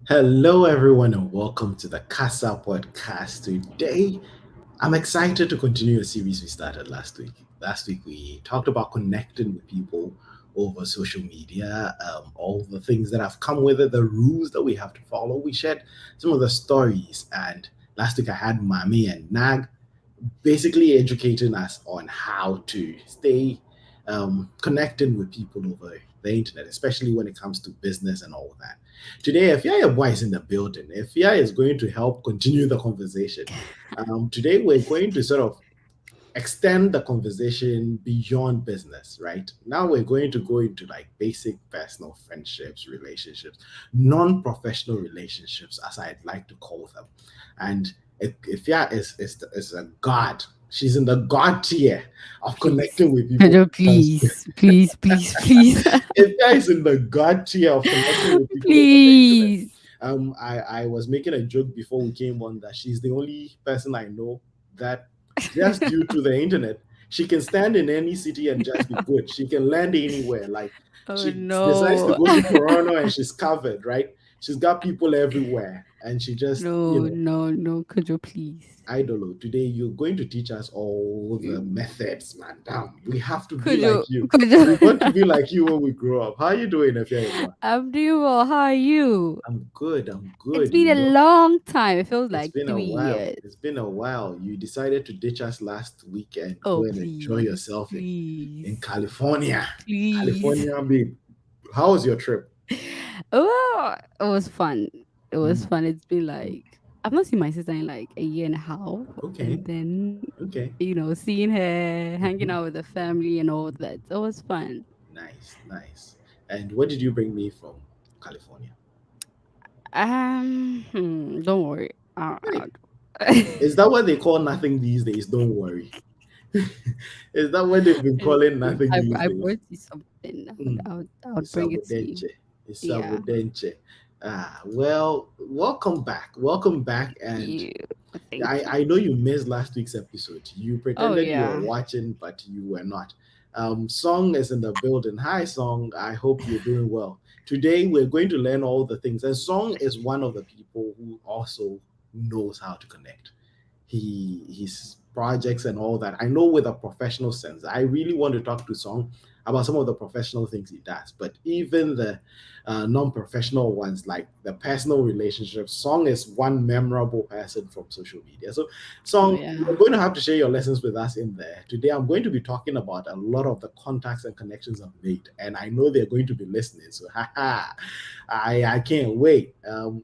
Hello, everyone, and welcome to the Kasa podcast. Today, I'm excited to continue a series we started last week. Last week, we talked about connecting with people over social media, all the things that have come with it, the rules that we have to follow. We shared some of the stories, and last week I had Mami and Nag basically educating us on how to stay connecting with people over the internet, especially when it comes to business and all that. Today, Ifya Boy is in the building. Ifya is going to help continue the conversation. Today, we're going to sort of extend the conversation beyond business, right? Now we're going to go into like basic personal friendships, relationships, non-professional relationships, as I'd like to call them. And Ifya is a god. She's in the god tier of Please. connecting with people. Pedro, please. Please, please, please. Ifya is in the god tier of connecting with people over the internet. Please. I was making a joke before we came on that she's the only person I know that just due to the internet, she can stand in any city and just be good. She can land anywhere. Like Oh she decides to no. go to Toronto and she's covered, right? She's got people everywhere, and she just, No, no, no. Could you please? I don't know. Today you're going to teach us all the methods, man. Damn, we have to be Could like you you. could We want to you be like you when we grow up. How are you doing, if you're I'm doing well. How are you? I'm good. I'm It's good. been a long time. It feels It's like been a three while. years. It's been a while. You decided to ditch us last week and go Oh and enjoy please. yourself in Please. California. Please. California, babe. How was your trip? Oh, it was fun. It was Mm, fun. It's been like I've not seen my sister in like a year and a half, okay. and then Okay. seeing her, hanging Mhm. out with the family and all that. It was fun. Nice, nice. And what did you bring me from California? Don't worry. Hey, is that what they call nothing these days? Don't worry. Is that what they've been calling nothing these I days? brought you something. Mm. I would bring it to you. Isabudenche. Yeah. Isabudenche. Well, welcome back. Welcome back. Thank And you. Thank you. I know you missed last week's episode. You Oh pretended you were yeah. watching, but you were not. Song is in the building. Hi, Song. I hope you're doing well. Today, we're going to learn all the things. And Song is one of the people who also knows how to connect. His projects and all that. I know with a professional sense. I really want to talk to Song about some of the professional things he does, but even the non-professional ones, like the personal relationships, Song is one memorable person from social media. So, Oh Song, yeah. you're going to have to share your lessons with us in there today. I'm going to be talking about a lot of the contacts and connections I've made, and I know they're going to be listening. So, haha, I can't wait.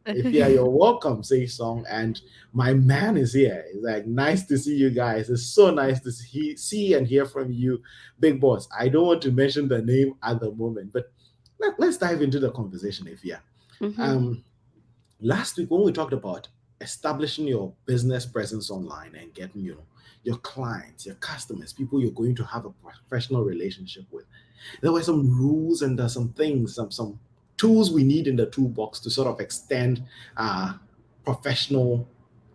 If yeah, you're welcome, say Song, and my man is here. It's like nice to see you guys. It's so nice to see and hear from you, big boss. I don't want to mention the name at the moment, but let's dive into the conversation, if yeah. Mhm. Um, Last week when we talked about establishing your business presence online and getting your clients, your customers, people you're going to have a professional relationship with, there were some rules and there's some things, some tools we need in the toolbox to sort of extend professional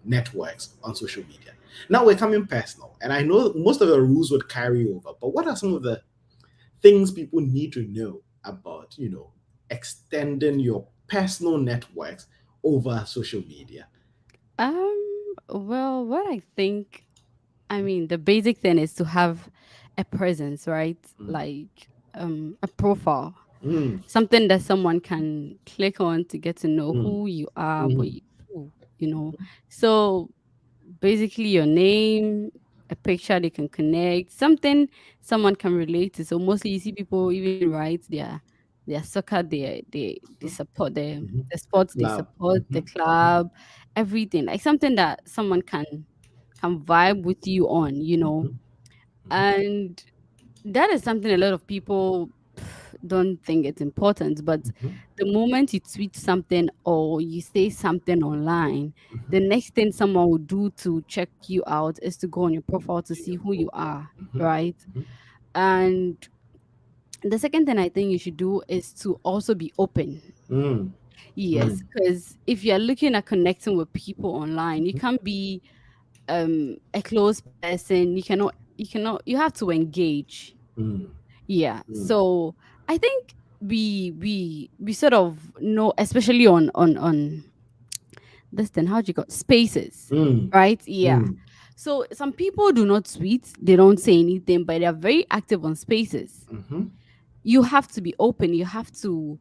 networks on social media. Now we're coming personal, and I know most of the rules would carry over, but what are some of the things people need to know about, extending your personal networks over social media? Well, what I think, I mean, the basic thing is to have a presence, right? Mm, Like a profile, mm, something that someone can click on to get to know mm, who you are, mm, who, you know. So basically your name, a picture they can connect, something someone can relate to. So mostly you see people even write their soccer, they support mhm. the The sports they club. support, the Mhm, mhm, club, everything. Like something that someone can vibe with you on. mhm, mhm, And that is something a lot of people don't think it's important, but Mhm. the moment you tweet something or you say something online, the Mhm. next thing someone will do to check you out is to go on your profile to See see your who you profile. are, Mhm. right? Mhm. And the second thing I think you should do is to also be open. Mm. Yes, Mm. because if you're looking at connecting with people online, you can't be a close person. You have to engage. Mm. Yeah. Mm. So I think we sort of know, especially on this thing, how do you got spaces, Mm. right? Yeah. Mm. So some people do not tweet, they don't say anything, but they are very active on spaces. Mhm. You have to be open, you have to,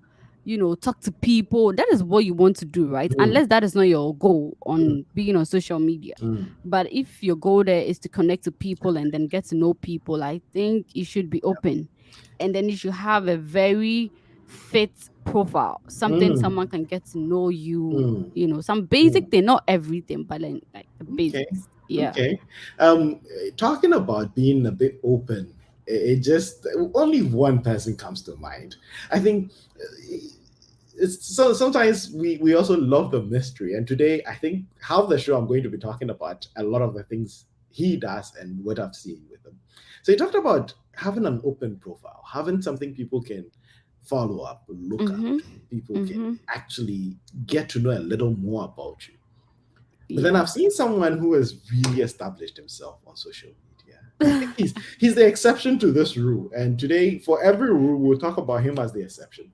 talk to people. That is what you want to do, right? Mm. Unless that is not your goal Mm. on being on social media. Mm. But if your goal there is to connect to people and then get to know people, I think you should be open. And then you should have a very fit profile, something Mm. someone can get to know you, Mm. some basic Mm. thing, not everything, but then like the Okay. basics. Yeah. Okay. Talking about being a bit open, it just only one person comes to mind. I think it's so sometimes we also love the mystery. And today, I think half the show I'm going to be talking about a lot of the things he does and what I've seen with him. So he talked about having an open profile, having something people can follow up, look at, Mhm. people can Mhm. actually get to know a little more about you. But then Yeah. I've seen someone who has really established himself on social media. I think he's the exception to this rule. And today, for every rule, we'll talk about him as the exception.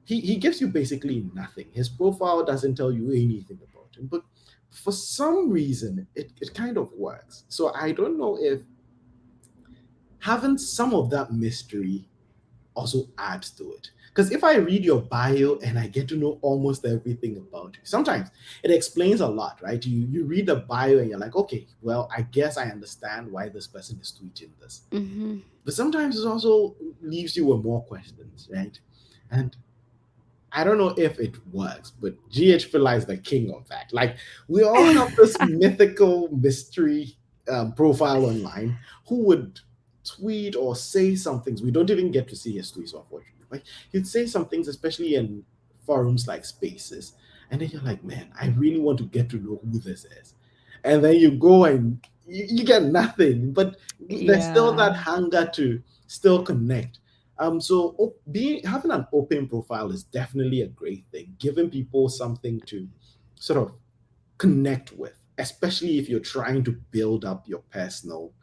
He gives you basically nothing. His profile doesn't tell you anything about him. But for some reason, it kind of works. So I don't know if having some of that mystery also adds to it. Because if I read your bio and I get to know almost everything about you, sometimes it explains a lot, right? You read the bio and you're like, okay, well, I guess I understand why this person is tweeting this. Mhm. But sometimes it also leaves you with more questions, right? And I don't know if it works, but GH Fila is the king of that. Like we all have this mythical mystery profile online who would tweet or say some things. We don't even get to see his tweets, unfortunately. Like he'd say some things, especially in forums like Spaces, and then you're like, man, I really want to get to know who this is. And then you go and you get nothing, but there's still Yeah. that hunger to still connect. So being having an open profile is definitely a great thing, giving people something to sort of connect with, especially if you're trying to build up your personal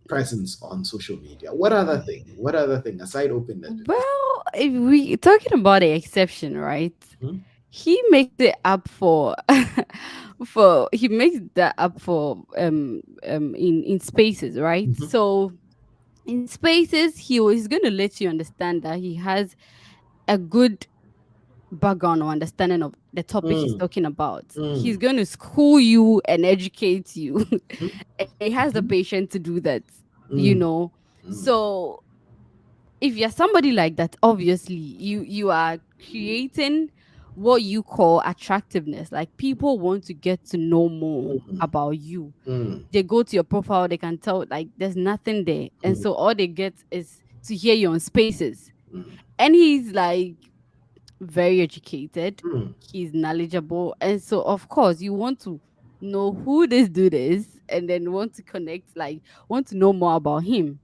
presence on social media. What other thing? What other thing aside openness? Well, if we talking about the exception, right? Mhm. He makes it up for for he makes that up for in spaces, right? Mhm. So in spaces, he's going to let you understand that he has a good background or understanding of the topic he's Mm, talking about. He's mm, going to school you and educate you. mhm, And he has the mhm, patience to do that, you mm, know. mm, So if you're somebody like that, obviously you are creating what you call attractiveness. Like people want to get to know more mm, about you. mm, They go to your profile, they can tell like there's nothing there. And mm, so all they get is to hear you on spaces. mm, And he's like very educated, mm. he's knowledgeable. And so of course you want to know who this dude is and then want to connect, like want to know more about him.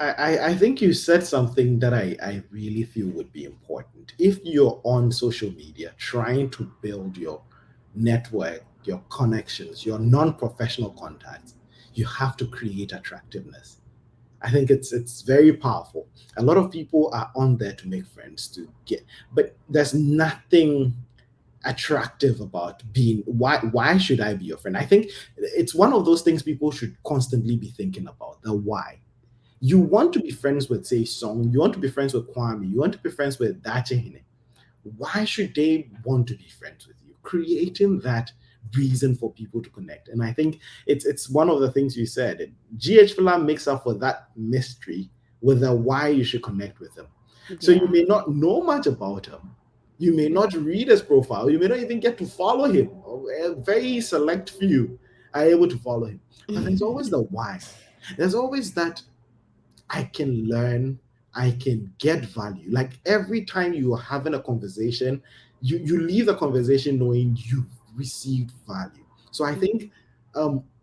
I think you said something that I really feel would be important. If you're on social media trying to build your network, your connections, your non-professional contacts, you have to create attractiveness. I think it's very powerful. A lot of people are on there to make friends, to get, but there's nothing attractive about being why should I be your friend? I think it's one of those things people should constantly be thinking about, the why. You want to be friends with, say, Song, you want to be friends with Kwame, you want to be friends with Dachehine. Why should they want to be friends with you? Creating that reason for people to connect. And I think it's one of the things you said. GH Fila makes up for that mystery with the why you should connect with him. So you Yeah. may not know much about him. You may not read his profile. You may not even get to follow him. A very select few are able to follow him. But there's always the why. There's always that I can learn, I can get value. Like every time you are having a conversation, you leave the conversation knowing you've received value. So I Mhm. think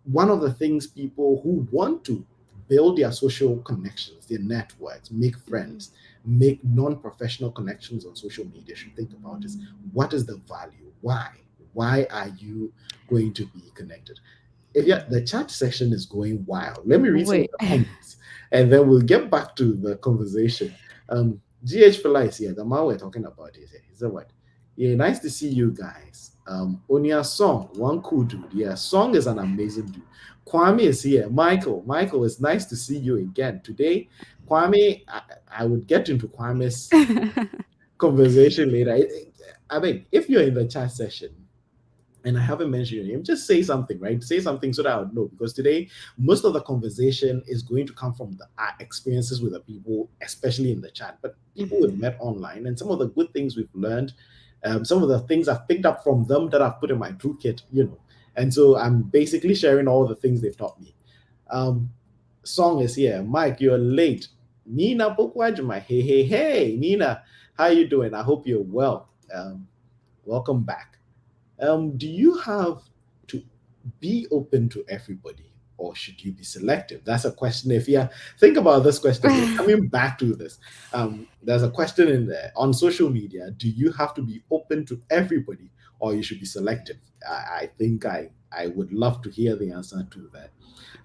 one of the things people who want to build their social connections, their networks, make Mhm. friends, make non-professional connections on social media should think about is what is the value? Why? Why are you going to be connected? If yeah, the chat section is going wild. Let me read some of Wait. the comments and then we'll get back to the conversation. GH Fela is here. The man we're talking about is here. He said what? Yeah, nice to see you guys. Onia Song, one cool dude. Yeah, Song is an amazing dude. Kwame is here. Michael, it's nice to see you again. Today, Kwame, I would get into Kwame's conversation later. I mean, if you're in the chat session, and I haven't mentioned your name, just say something, right? Say something so that I would know. Because today, most of the conversation is going to come from our experiences with the people, especially in the chat, but people we've Mhm. met online and some of the good things we've learned, some of the things I've picked up from them that I've put in my toolkit, you know. And so I'm basically sharing all the things they've taught me. Um, Song is here. Mike, you're late. Nina Pokwajima. Hey, hey, hey, Nina. How you doing? I hope you're well. Welcome back. Do you have to be open to everybody or should you be selective? That's a question. If you think about this question, we're coming back to this. There's a question in there on social media. Do you have to be open to everybody or you should be selective? I think I would love to hear the answer to that.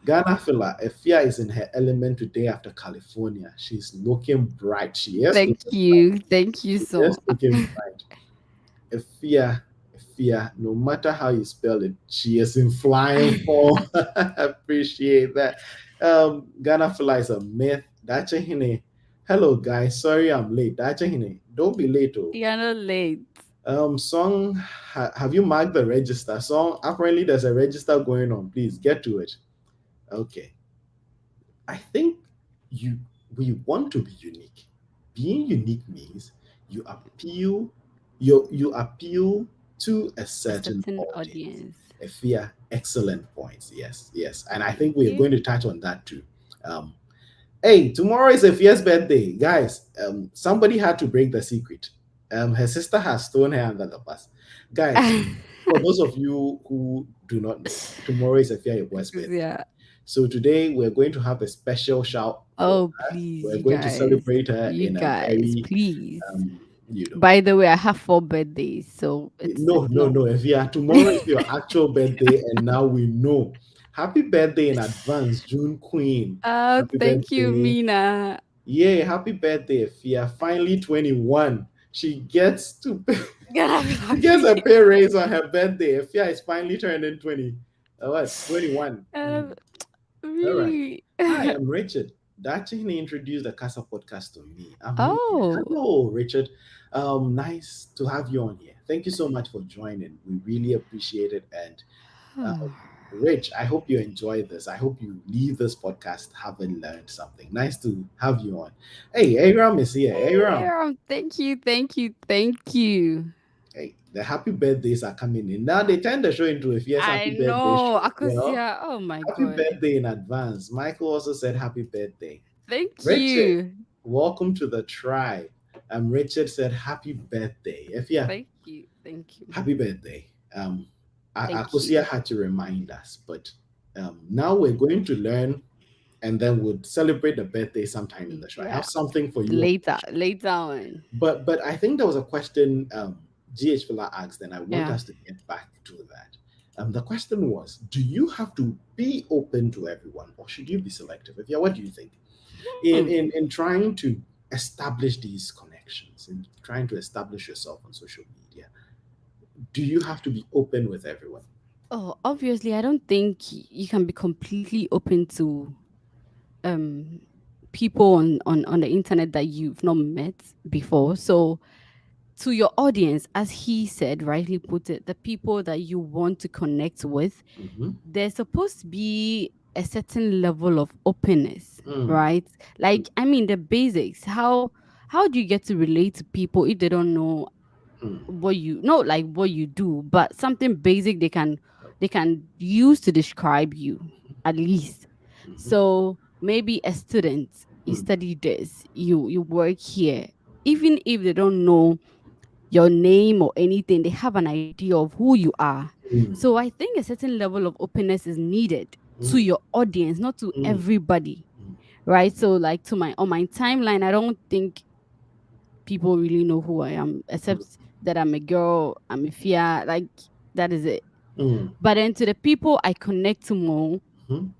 Ghana Fila, Efia is in her element today after California. She's looking bright. She is Thank looking bright. you. Thank you She so is looking bright. Efia, Efia, no matter how you spell it, she is in flying form. Appreciate that. Ghana Fly is a myth. Dachahine. Hello, guys. Sorry I'm late. Dachahine. Don't be late, oh. You're not late. Song, have you marked the register? Song, apparently there's a register going on. Please get to it. Okay. I think you we want to be unique. Being unique means you appeal you appeal to a A certain certain audience. audience. A fear, excellent points. Yes, yes. And I Thank think we are you. going to touch on that too. Um, hey, tomorrow is a Fia's birthday. Guys, somebody had to break the secret. Her sister has thrown her under the bus. Guys, for those of you who do not know, tomorrow is a Fia boy's Because birthday. yeah. So today we're going to have a special shout for Oh her. please, We're you going to guys. celebrate her You in a guys, very, please. um, you know, By the way, I have 4 birthdays, so no, it's no, no. no. If you are tomorrow is your actual birthday, and now we know. Happy birthday in advance, June Queen. Oh, Happy thank you, birthday. Mina. Yay, happy birthday, Fia. Finally 21. She gets to Gonna be she gets a happy. pay raise on her birthday. Fia is finally turning 20. What? 21. Um, All right. really? Hi, I'm Richard. Dachshund introduced the Kasa podcast to me. I'm new here. Oh. Hello, Richard. Nice to have you on here. Thank you so much for joining. We really appreciate it. And Rich, I hope you enjoy this. I hope you leave this podcast having learned something. Nice to have you on. Hey, Aram is here. Hey, Aram. Aaron, thank you, thank you, thank you. Hey, the happy birthdays are coming in. Now they turn the show into a fierce I happy birthday know, show. You know? Akosia. Oh my Happy god. birthday in advance. Michael also said happy birthday. Thank Richard, you. welcome to the tribe. Richard said happy birthday. If yeah, Thank you. Thank you. happy birthday. Thank Akosia you. had to remind us, but now we're going to learn and then we'll celebrate the birthday sometime in the show. I have Yeah. something for you on the Later, show. later on. But I think there was a question GH Villa asked, and I want Yeah. us to get back to that. The question was, do you have to be open to everyone or should you be selective? If yeah, what do you think? In Hmm. in trying to establish these connections and trying to establish yourself on social media, do you have to be open with everyone? Oh, obviously, I don't think you can be completely open to um people on the internet that you've not met before. So to your audience, as he said, rightly put it, the people that you want to connect with, Mm-hmm. there's supposed to be a certain level of openness, Mm, right? Like, I mean, the basics. How do you get to relate to people if they don't know mm, what you not like what you do, but something basic they can use to describe you at least. mm-hmm. So maybe a student. you study this, you work here. Even if they don't know your name or anything, they have an idea of who you are. mm, So I think a certain level of openness is needed to mm, your audience, not to mm, everybody, mm. right? So like to my on my timeline, I don't think people really know who I am, except that I'm a girl, I'm a fear, like that is it. Mm, But then to the people I connect to more, mhm,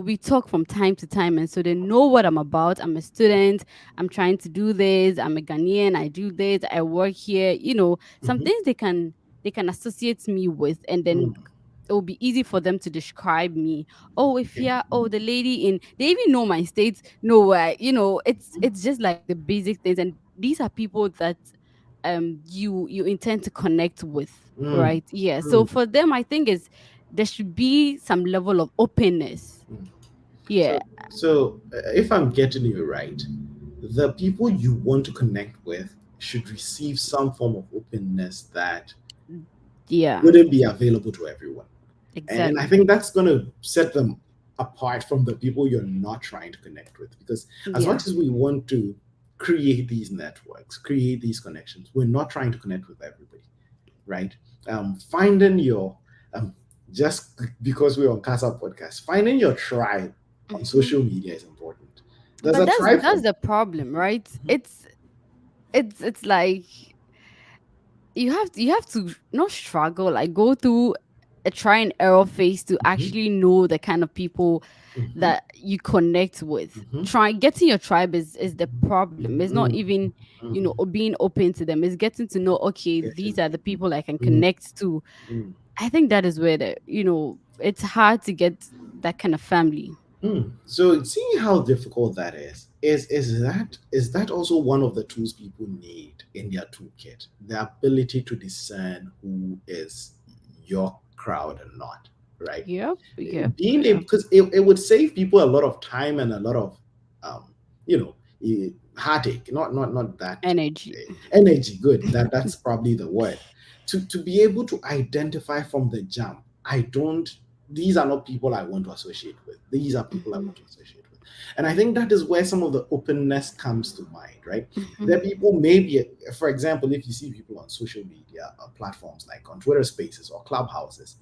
we talk from time to time, and so they know what I'm about. I'm a student, I'm trying to do this, I'm a Ghanaian, I do this, I work here, some mhm, things they can associate me with, and then mm. it will be easy for them to describe me. Oh, if Okay. yeah, oh, the lady in, they even know my state, know where, it's just like the basic things. And these are people that you intend to connect with, Mm, right? Yeah. So mm, for them, I think is there should be some level of openness. mm. Yeah. So, if I'm getting you right, the people you want to connect with should receive some form of openness that Mm, yeah, wouldn't be available to everyone. And I exactly. think that's going to set them apart from the people you're not trying to connect with. Because as Yeah. much as we want to create these networks, create these connections, we're not trying to connect with everybody, right? Finding your, um, just because we're on Casa podcast, finding your tribe on Hmm. social media is important. There's But a that's tribe that's for. the problem, right? Mhm, It's like you have to not struggle, like go through a try and error phase to mhm, actually know the kind of people mhm, that you connect with. mhm, Try getting your tribe is the problem. It's not mhm, even mhm. being open to them. It's getting to know, okay, Getting these are the people I can mm, connect to. mm, I think that is where it's hard to get that kind of family. So seeing how difficult that is that also one of the tools people need in their toolkit? The ability to discern who is your crowd and not, right? Yep, yep, Being able, yep. because it would save people a lot of time and a lot of um, heartache. Not that Energy. energy. Good. That's probably the word. To be able to identify from the jump. I don't. These are not people I want to associate with. These are people I Hmm. want to associate with. And I think that is where some of the openness comes to mind, right? Hmm. There are people, maybe, for example, if you see people on social media platforms like on Twitter Spaces or Clubhouses,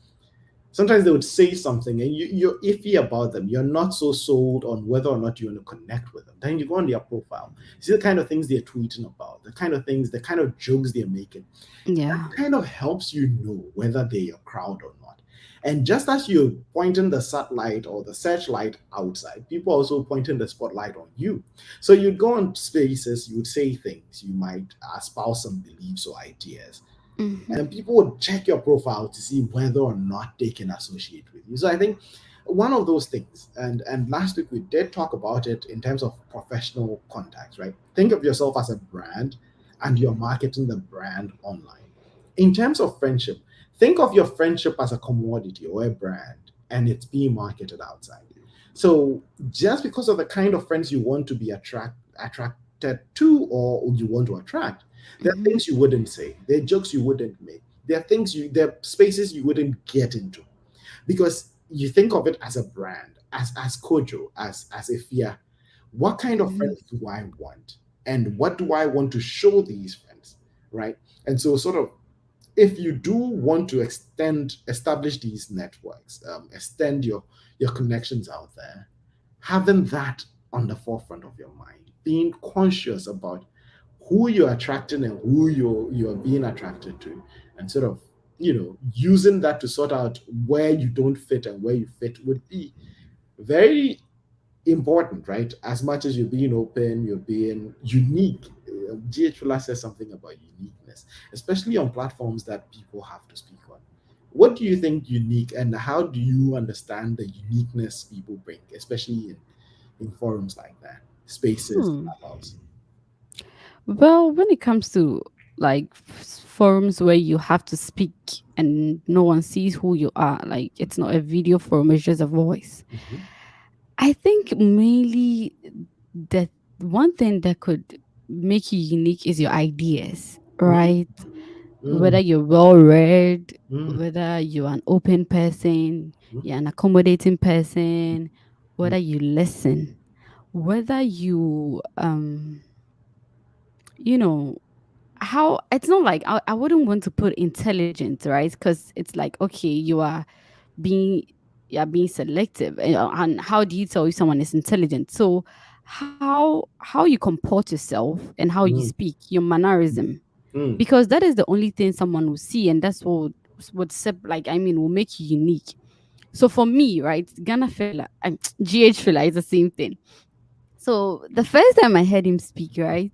sometimes they would say something and you're iffy about them. You're not so sold on whether or not you want to connect with them. Then you go on their profile, you see the kind of things they're tweeting about, the kind of things, the kind of jokes they're making. That Yeah. kind of helps you know whether they're your crowd or not. And just as you're pointing the satellite or the searchlight outside, people also pointing the spotlight on you. So you'd go on spaces, you would say things, you might espouse some beliefs or ideas, Hmm. and people would check your profile to see whether or not they can associate with you. So I think one of those things, and last week we did talk about it in terms of professional contacts, right? Think of yourself as a brand and you're marketing the brand online. In terms of friendship, think of your friendship as a commodity or a brand and it's being marketed outside. So just because of the kind of friends you want to be attracted to or you want to attract, there are Hmm. things you wouldn't say. There are jokes you wouldn't make. There are spaces you wouldn't get into because you think of it as a brand, as Kojo, as a fear. What kind of Hmm. friends do I want, and what do I want to show these friends, right? And so, sort of, if you do want to establish these networks, extend your connections out there, having that on the forefront of your mind, being conscious about who you're attracting and who you're being attracted to, and sort of using that to sort out where you don't fit and where you fit would be very important, right? As much as you're being open, you're being unique. GH says something about uniqueness, especially on platforms that people have to speak on. What do you think unique, and how do you understand the uniqueness people bring, especially in forums like that, spaces, Hmm. clubhouse? Well, when it comes to like forums where you have to speak and no one sees who you are, like it's not a video forum, it's just a voice. Mhm, I think mainly that one thing that could make you unique is your ideas, mhm, right? Whether mm, you're well read, mm, whether you're an open person, mhm, you're an accommodating person, whether you listen. whether you know, how it's not like I wouldn't want to put intelligent, right? Because it's like, okay, being you're being selective, and how do you tell if someone is intelligent? So how you comport yourself and how you Mm, speak, your mannerism, mm, because that is the only thing someone will see, and that's what like, I mean, will make you unique. So for me, right, Ghana fella and GH fella is the same thing. So the first time I heard him speak, right,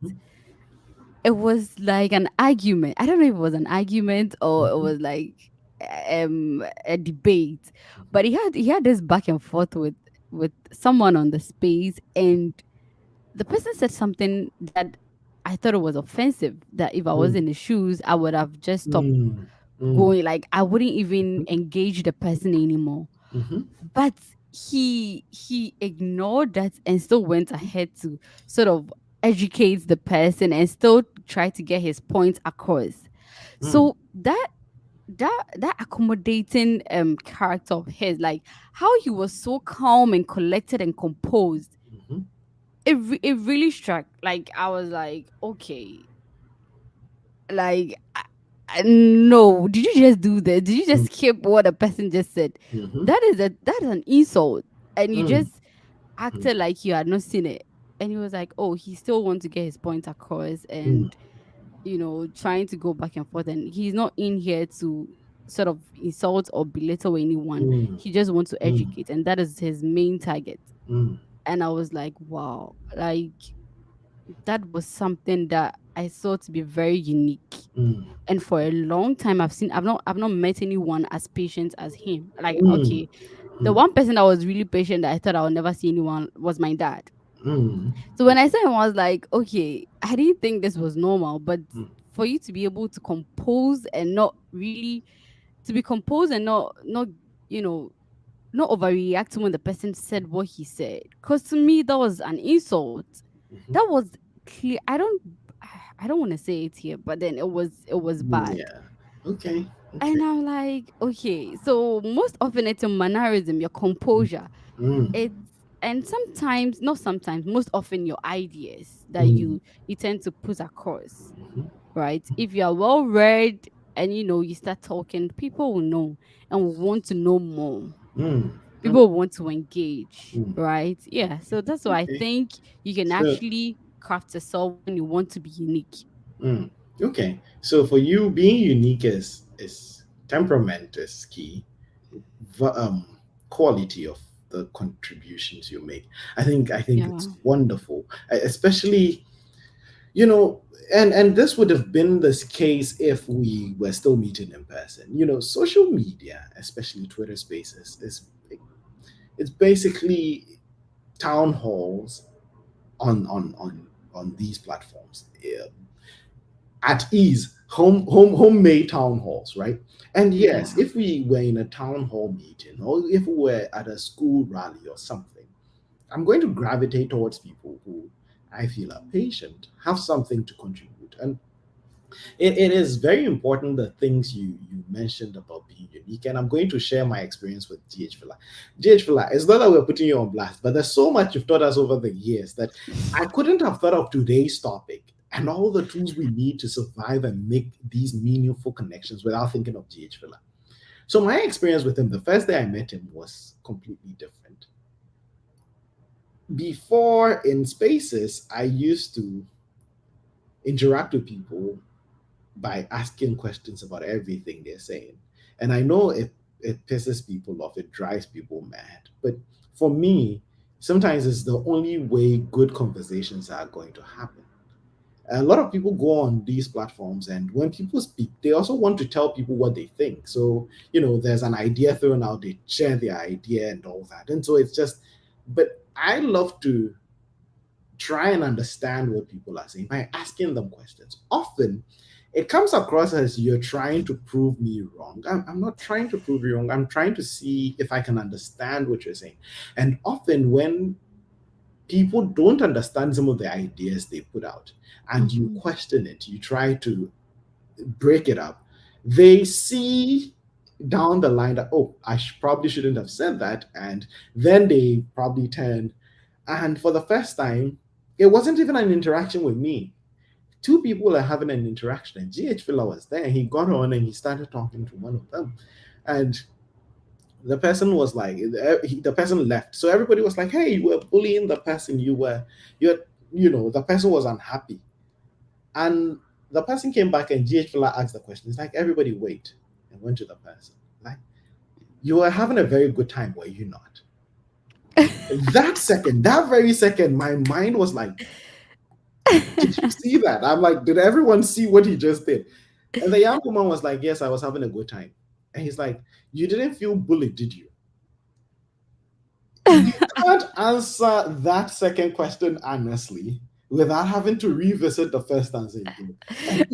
it was like an argument. I don't know if it was an argument or it mhm, was like a debate, but he had this back and forth with someone on the space, and the person said something that I thought it was offensive. That if I was mm, in his shoes, I would have just stopped mm, mm, going. Like, I wouldn't even mhm, engage the person anymore. mhm, But he ignored that and still went ahead to sort of educate the person and still try to get his point across. mm, So that accommodating character of his, like how he was so calm and collected and composed, mhm, it really struck. Like, I was like, okay, like, no, did you just do that? Did you mm, just skip what a person just said? mhm, That is an insult, and you mm, just acted like you had not seen it. And he was like, oh, he still wants to get his point across, mm, and trying to go back and forth, and he's not in here to sort of insult or belittle anyone. mm, He just wants to mm, educate, and that is his main target. mm, And I was like, wow, like, that was something that I saw to be very unique. mm, And for a long time, I've not met anyone as patient as him. Like, mm, okay, the mm, one person that was really patient that I thought I would never see anyone was my dad. mm, So when I saw him, I was like, okay, I didn't think this was normal, but mm, for you to be able to compose and not really to be composed and not you know not overreact when the person said what he said, because to me that was an insult. mhm, That was clear. I don't want to say it here, but then it was mm, bad. yeah. Okay. Okay. And I'm like, okay, so most often it's your mannerism, your composure. Mm, It's and sometimes, not sometimes, most often your ideas that mm, you tend to put across, mhm, right? If you are well read and you start talking, people will know and will want to know more. mm, People will want to engage, mm. right? Yeah. So that's why I Okay. think you can So, actually craft yourself when you want to be unique. mm, okay. So for you, being unique is temperament is key. v- um, Quality of the contributions you make. I think Yeah. it's wonderful, especially you know, and this would have been this case if we were still meeting in person. Social media, especially Twitter Spaces, is it's basically town halls on these platforms. Yeah, at ease, homemade town halls, right? And yes, Yeah. if we were in a town hall meeting or if we were at a school rally or something, I'm going to gravitate towards people who I feel are patient, have something to contribute. And it is very important the things you mentioned about being unique. And I'm going to share my experience with GH Villa. GH Villa, it's not that we're putting you on blast, but there's so much you've taught us over the years that I couldn't have thought of today's topic and all the tools we need to survive and make these meaningful connections without thinking of GH Villa. So my experience with him, the first day I met him was completely different. Before in spaces, I used to interact with people by asking questions about everything they're saying. And I know it pisses people off, it drives people mad. But for me, sometimes it's the only way good conversations are going to happen. A lot of people go on these platforms, and when people speak, they also want to tell people what they think. So, there's an idea thrown out, they share their idea and all that. And so it's just, but I love to try and understand what people are saying by asking them questions. Often, it comes across as you're trying to prove me wrong. I'm not trying to prove you wrong. I'm trying to see if I can understand what you're saying. And often, when people don't understand some of the ideas they put out and you Hmm. question it, you try to break it up, they see down the line that, oh, probably shouldn't have said that. And then they probably turn And for the first time, it wasn't even an interaction with me. Two people are having an interaction, and GH Filler was there. He got on and he started talking to one of them. And the person was like, the person left. So everybody was like, hey, you were bullying the person. The person was unhappy. And the person came back and GH Filler asked the question. It's like, everybody wait. And went to the person. Like, you were having a very good time, were you not? That second, that very second, my mind was like, did you see that? I'm like, did everyone see what he just did? And the young woman was like, yes, I was having a good time. And he's like, you didn't feel bullied, did you? You can't answer that second question honestly without having to revisit the first answer you gave. And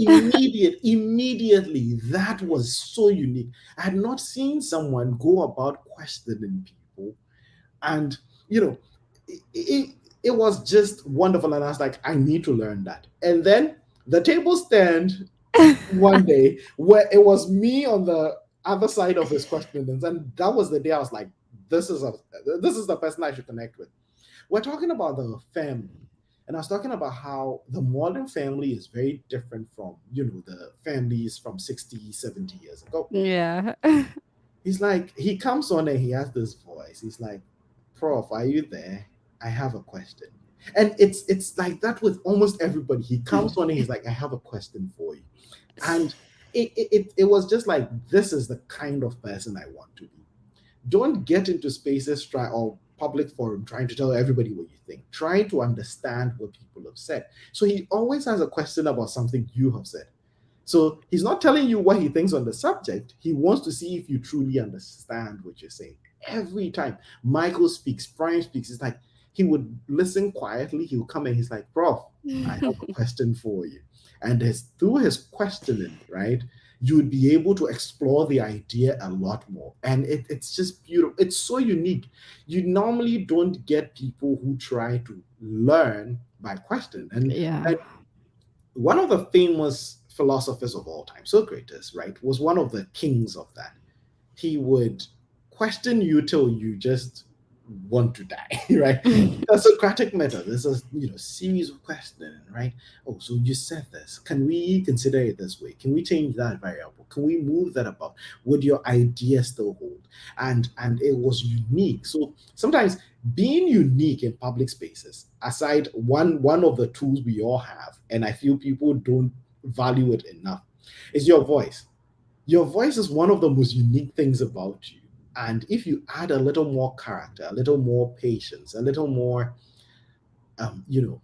immediately, that was so unique. I had not seen someone go about questioning people, and you know, it was just wonderful. And I was like, I need to learn that. And then the table stand one day where it was me on the other side of his questionings, and that was the day I was like, this is a this is the person I should connect with. We're talking about the family, and I was talking about how the modern family is very different from the families from 60, 70 years ago. Yeah. He's like, he comes on and he has this voice. He's like, Prof, are you there? I have a question. And it's like that with almost everybody. He comes on and he's like, I have a question for you. And it was just like, this is the kind of person I want to be. Don't get into spaces or public forum trying to tell everybody what you think. Try to understand what people have said. So he always has a question about something you have said. So he's not telling you what he thinks on the subject. He wants to see if you truly understand what you're saying. Every time Michael speaks, Brian speaks, it's like he would listen quietly. He would come and he's like, Prof, I have a question for you. And through his questioning, right, you would be able to explore the idea a lot more. And it's just beautiful. It's so unique. You normally don't get people who try to learn by question. Yeah. And one of the famous philosophers of all time, Socrates, right, was one of the kings of that. He would question you till you just want to die, right? The Socratic method. There's a series of questioning, right? Oh, so you said this. Can we consider it this way? Can we change that variable? Can we move that about? Would your idea still hold? And it was unique. So sometimes being unique in public spaces, aside one of the tools we all have, and I feel people don't value it enough, is your voice. Your voice is one of the most unique things about you. And if you add a little more character, a little more patience, a little more, you know,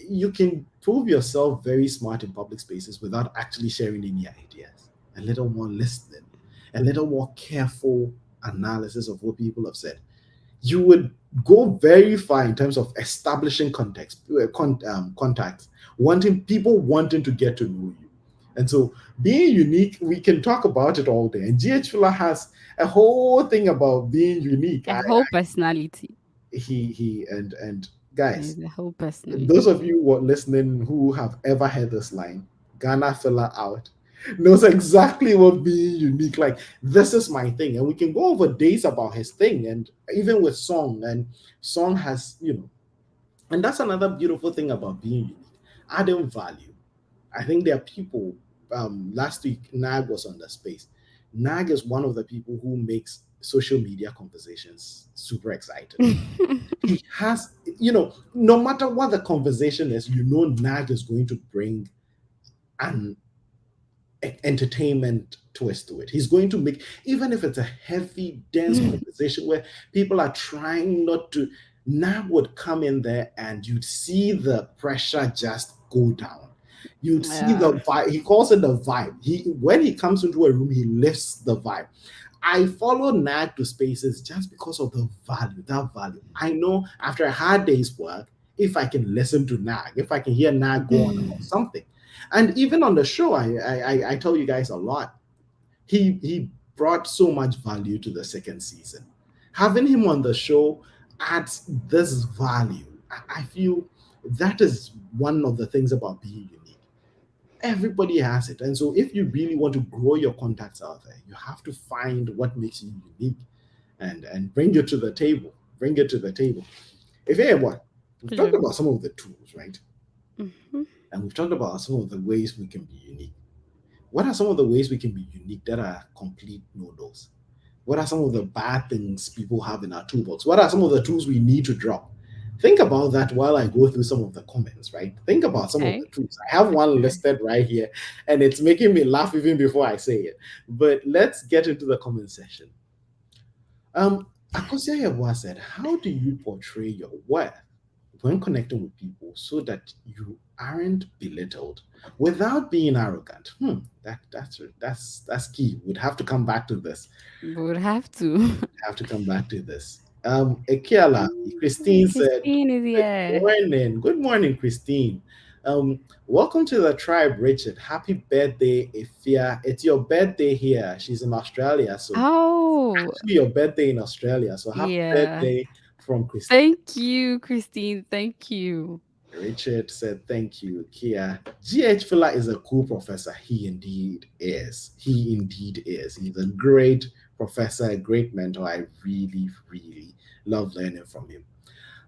you can prove yourself very smart in public spaces without actually sharing any ideas. A little more listening, a little more careful analysis of what people have said. You would go very far in terms of establishing contacts, wanting to get to know you. And so being unique, we can talk about it all day. And GH Filler has a whole thing about being unique. A whole personality. And guys, He's a whole those personality. of you who are listening who have ever heard this line, Ghana Filler out, knows exactly what being unique like. This is my thing, and we can go over days about his thing, and even with song has and that's another beautiful thing about being unique, adding value. I think there are people. Last week, Nag was on the space. Nag is one of the people who makes social media conversations super exciting. He has, no matter what the conversation is, Nag is going to bring an entertainment twist to it. He's going to make, even if it's a heavy, dense conversation where people are trying not to, Nag would come in there and you'd see the pressure just go down. You'd see Yeah. the vibe. He calls it the vibe. When he comes into a room, he lifts the vibe. I follow Nag to spaces just because of the value, that value. I know after a hard day's work, if I can listen to Nag, if I can hear Nag go on about something. And even on the show, I tell you guys a lot. He brought so much value to the second season. Having him on the show adds this value. I feel that is one of the things about being unique. Everybody has it. And so if you really want to grow your contacts out there, you have to find what makes you unique and bring it to the table. Bring it to the table. If you what, we've talked Pleasure. about some of the tools, right? Mhm. And we've talked about some of the ways we can be unique. What are some of the ways we can be unique that are complete no-nos? What are some of the bad things people have in our toolbox? What are some of the tools we need to drop? Think about that while I go through some of the comments, right? Think about some of the Okay. tools. I have one listed right here, and it's making me laugh even before I say it. But let's get into the comment section. Akosia Yeboah said, how do you portray your worth when connecting with people so that you aren't belittled without being arrogant? That's key. We'd have to come back to this. Would have to. Have to come back to this. Ikiala, Christine said, Christine is good here. morning. Good morning, Christine. Welcome to the tribe, Richard. Happy birthday, Ifia. It's your birthday here. She's in Australia, so Oh, actually your birthday in Australia. So happy yeah. birthday from Christine. Thank you, Christine. Thank you. Richard said, thank you, Kia. G.H. Fuller is a cool professor. He indeed is. He indeed is. He's a great professor, a great mentor. I really, really love learning from him.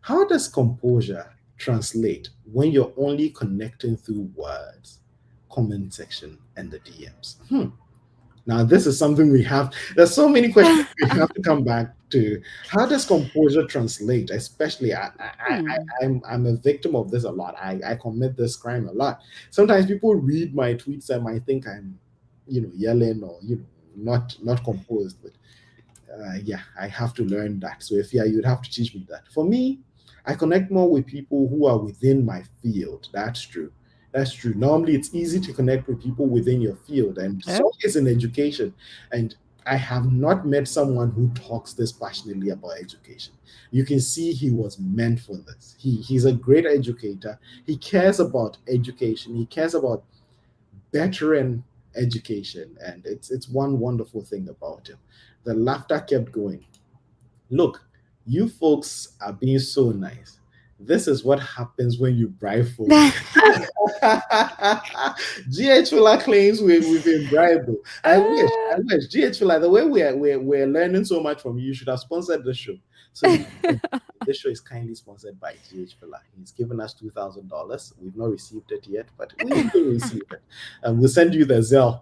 How does composure translate when you're only connecting through words, comment section, and the DMs? Now, this is something we have. There's so many questions we have to come back to. How does composure translate? Especially, Hmm. I'm a victim of this a lot. I commit this crime a lot. Sometimes people read my tweets and might think I'm, yelling or not composed. But yeah, I have to learn that. So if yeah, you'd have to teach me that. For me, I connect more with people who are within my field. That's true. That's true. Normally, it's easy to connect with people within your field, and Yep. so is in education. And I have not met someone who talks this passionately about education. You can see he was meant for this. He's a great educator. He cares about education. He cares about bettering education, and it's one wonderful thing about him. The laughter kept going. Look, you folks are being so nice. This is what happens when you bribe folk. GH Fila claims we've been bribed. Though. I wish, Ah. I wish. GH Fila, the way we're learning so much from you, you should have sponsored the show. So this show is kindly sponsored by GH Fila. He's given us $2,000. We've not received it yet, but we will receive it. And we'll send you the Zelle.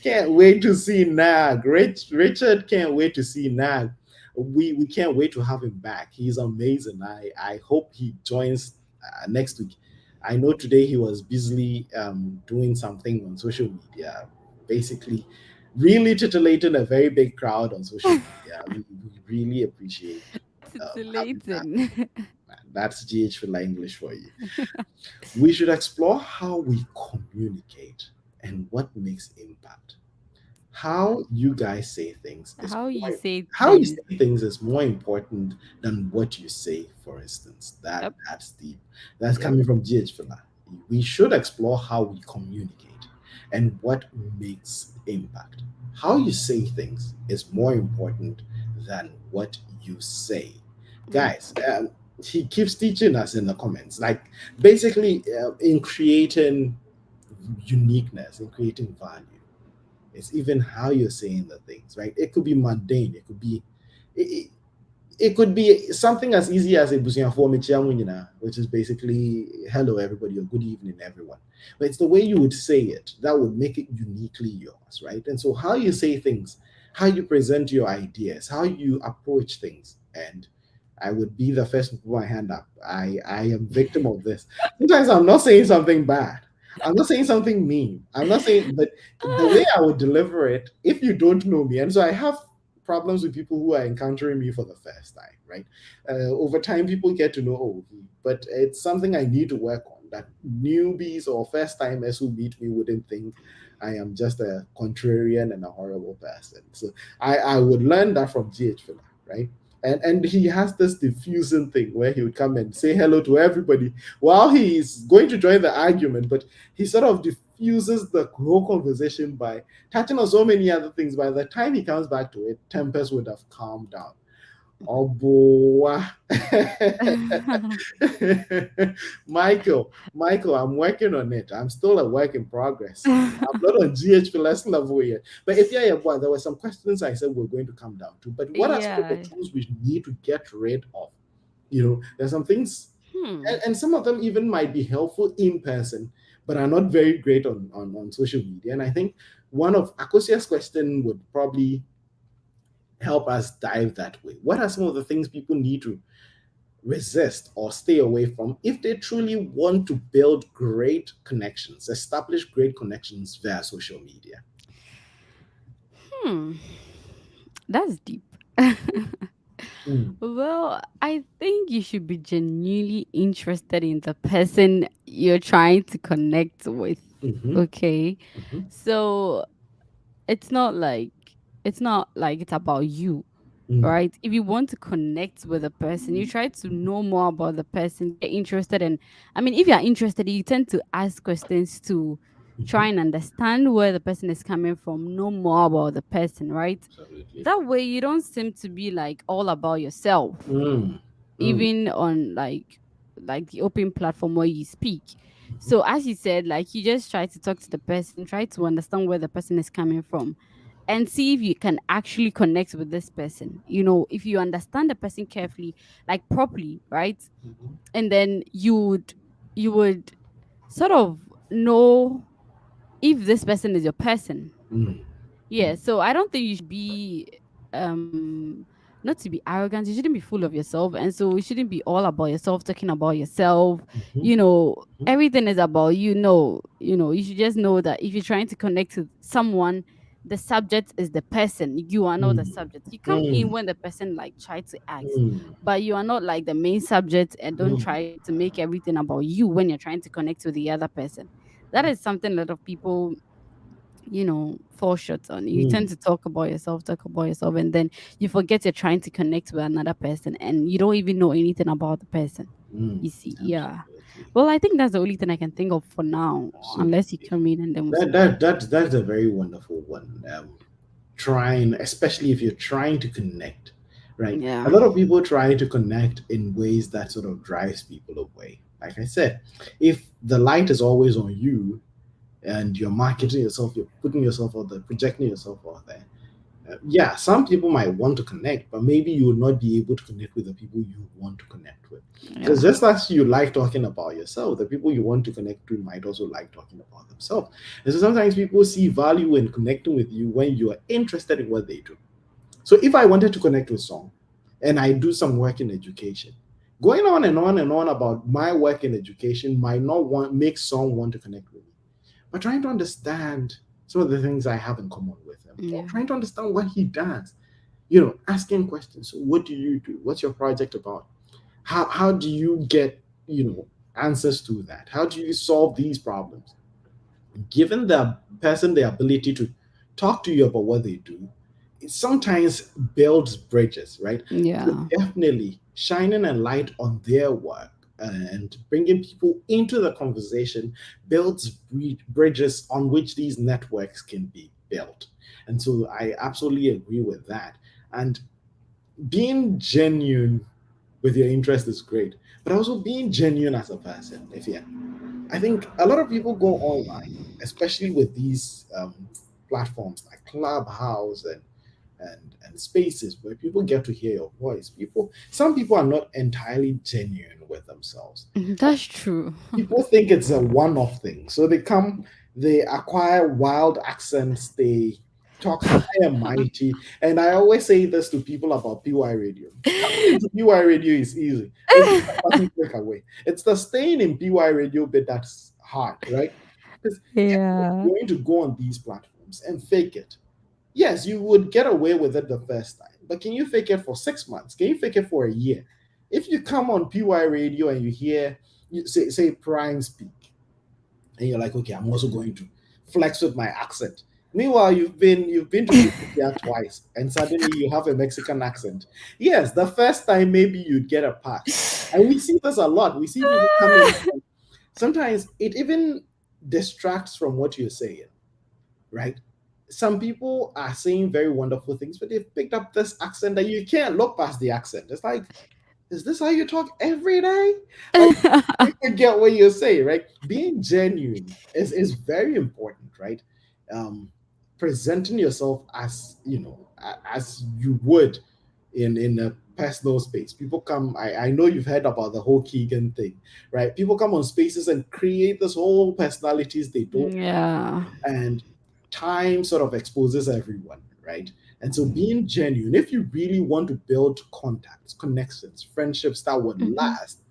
Can't wait to see Nag. Richard can't wait to see Nag. We can't wait to have him back. He's amazing. I hope he joins next week. I know today he was busily doing something on social media, basically really titillating a very big crowd on social media. We really appreciate having that. Titillating. That's GH for English for you. We should explore how we communicate and what makes impact. How you guys say things is How you more say how you things. say things is more important than what you say, for instance. Yep. That's deep. That's coming from GH Filler. We should explore how we communicate and what makes impact. How you say things is more important than what you say. Yep. Guys, he keeps teaching us in the comments, like basically in creating uniqueness, in creating value. It's even how you're saying the things, right? It could be mundane. It, it could be something as easy as a "Busuafo mekyia mo nyinaa," which is basically "Hello, everybody" or "Good evening, everyone." But it's the way you would say it that would make it uniquely yours, right? And so, how you say things, how you present your ideas, how you approach things, and I would be the first to put my hand up. I am victim of this. Sometimes I'm not saying something bad. I'm not saying something mean. I'm not saying, but the way I would deliver it, if you don't know me, and so I have problems with people who are encountering me for the first time, right? Over time, people get to know, oh, but it's something I need to work on. That newbies or first timers who meet me wouldn't think I am just a contrarian and a horrible person. So I would learn that from GH Filler, right? And he has this diffusing thing where he would come and say hello to everybody while he's going to join the argument, but he sort of diffuses the whole conversation by touching on so many other things. By the time he comes back to it, tempers would have calmed down. Oh boy. Michael, I'm working on it. I'm still a work in progress. I'm not on GHPLS level yet. But if yeah, boy, there were some questions I said we're going to come down to. But what are some of the Yeah. tools we need to get rid of? There's some things, Hmm. and some of them even might be helpful in person, but are not very great on social media. And I think one of Akosia's question would probably help us dive that way. What are some of the things people need to resist or stay away from if they truly want to build great connections, establish great connections via social media? Hmm. That's deep. Mm. Well, I think you should be genuinely interested in the person you're trying to connect with. Mm-hmm. Okay. Mm-hmm. So it's not like it's about you, Mm. right? If you want to connect with a person, you try to know more about the person, get interested in. I mean, if you're interested, you tend to ask questions to Mm-hmm. try and understand where the person is coming from, know more about the person, right? Absolutely. That way you don't seem to be like all about yourself, Mm. Mm. even on like the open platform where you speak. So as you said, like you just try to talk to the person, try to understand where the person is coming from, and see if you can actually connect with this person. If you understand the person carefully, like properly, right? Mm-hmm. And then you would sort of know if this person is your person. Mm. Yeah, so I don't think you should be not to be arrogant, you shouldn't be full of yourself. And so it shouldn't be all about yourself, talking about yourself. Mm-hmm. Everything is about you should just know that if you're trying to connect with someone, the subject is the person. You are not the Mm. subject. You come in Mm. when the person like try to ask, Mm. but you are not like the main subject, and don't Mm. try to make everything about you when you're trying to connect with the other person. That is something a lot of people fall short on. You tend Mm. to talk about yourself, and then you forget you're trying to connect with another person and you don't even know anything about the person. Mm. You see, yeah. Absolutely. Well, I think that's the only thing I can think of for now, unless you Absolutely. come in and then we'll That see. that that that's a very wonderful one. Trying, especially if you're trying to connect, right? A Yeah. lot of people try to connect in ways that sort of drives people away. Like I said, if the light is always on you and you're marketing yourself, you're putting yourself out there, projecting yourself out there, yeah, some people might want to connect, but maybe you will not be able to connect with the people you want to connect with. Because Yeah. just as you like talking about yourself, the people you want to connect to might also like talking about themselves. And so sometimes people see value in connecting with you when you are interested in what they do. So if I wanted to connect with someone and I do some work in education, going on and on and on about my work in education might not want make someone want to connect with me, but trying to understand some of the things I have in common with him, or Yeah. trying to understand what he does, asking questions. So what do you do? What's your project about? How do you get, answers to that? How do you solve these problems? Giving the person the ability to talk to you about what they do, it sometimes builds bridges, right? So Yeah. definitely shining a light on their work and bringing people into the conversation builds bridges on which these networks can be built. And so I absolutely agree with that. And being genuine with your interest is great, but also being genuine as a person. If yeah, I think a lot of people go online, especially with these platforms like Clubhouse and spaces where people get to hear your voice. Some people are not entirely genuine with themselves. That's true. People think it's a one-off thing, so they acquire wild accents, they talk high and mighty. And I always say this to people about PY radio. Coming into PY radio is easy. It's just a button click away. It's the staying in PY radio bit that's hard, right? Because Yeah. you're going to go on these platforms and fake it. Yes, you would get away with it the first time, but can you fake it for 6 months? Can you fake it for a year? If you come on PY radio and you hear, say Prime speak, and you're like, okay, I'm also going to flex with my accent. Meanwhile, you've been to Colombia twice, and suddenly you have a Mexican accent. Yes, the first time maybe you'd get a pass, and we see this a lot. We see people come in. Sometimes it even distracts from what you're saying, right? some people are saying very wonderful things, but they've picked up this accent that you can't look past the accent. It's like, is this how you talk every day? Like, you get what you're saying, right? Being genuine is very important, right? Um, Presenting yourself as as you would in a personal space. People come. I know you've heard about the whole Keegan thing, right? People come on spaces and create this whole personalities they don't, Yeah. and time sort of exposes everyone, right? And so being genuine, if you really want to build contacts, connections, friendships that would Mhm. last,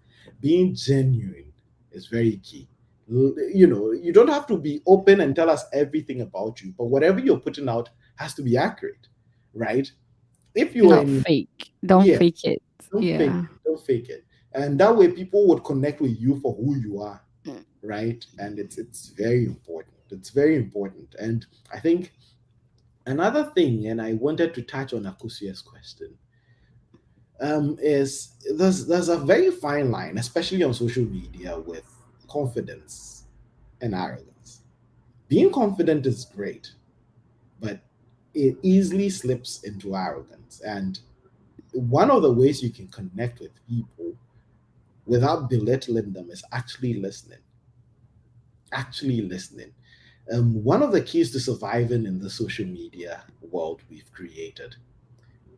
being genuine is very key. You don't have to be open and tell us everything about you, but whatever you're putting out has to be accurate, right? If you are Not in, fake. Don't yeah, fake it. don't fake Yeah. it, don't fake it. And that way people would connect with you for who you are, right? And it's very important. It's very important. And I think another thing, and I wanted to touch on Akusia's question, is there's a very fine line, especially on social media, with confidence and arrogance. Being confident is great, but it easily slips into arrogance. And one of the ways you can connect with people without belittling them is actually listening. Actually listening. One of the keys to surviving in the social media world we've created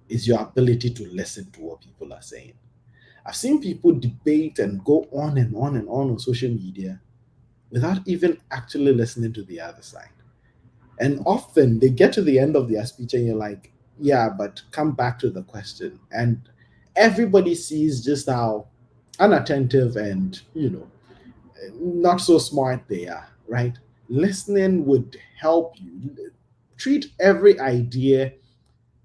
is your ability to listen to what people are saying. I've seen people debate and go on and on and on social media without even actually listening to the other side. And often they get to the end of their speech and you're like, yeah, but come back to the question. And everybody sees just how unattentive and, not so smart they are, right? Listening would help you treat every idea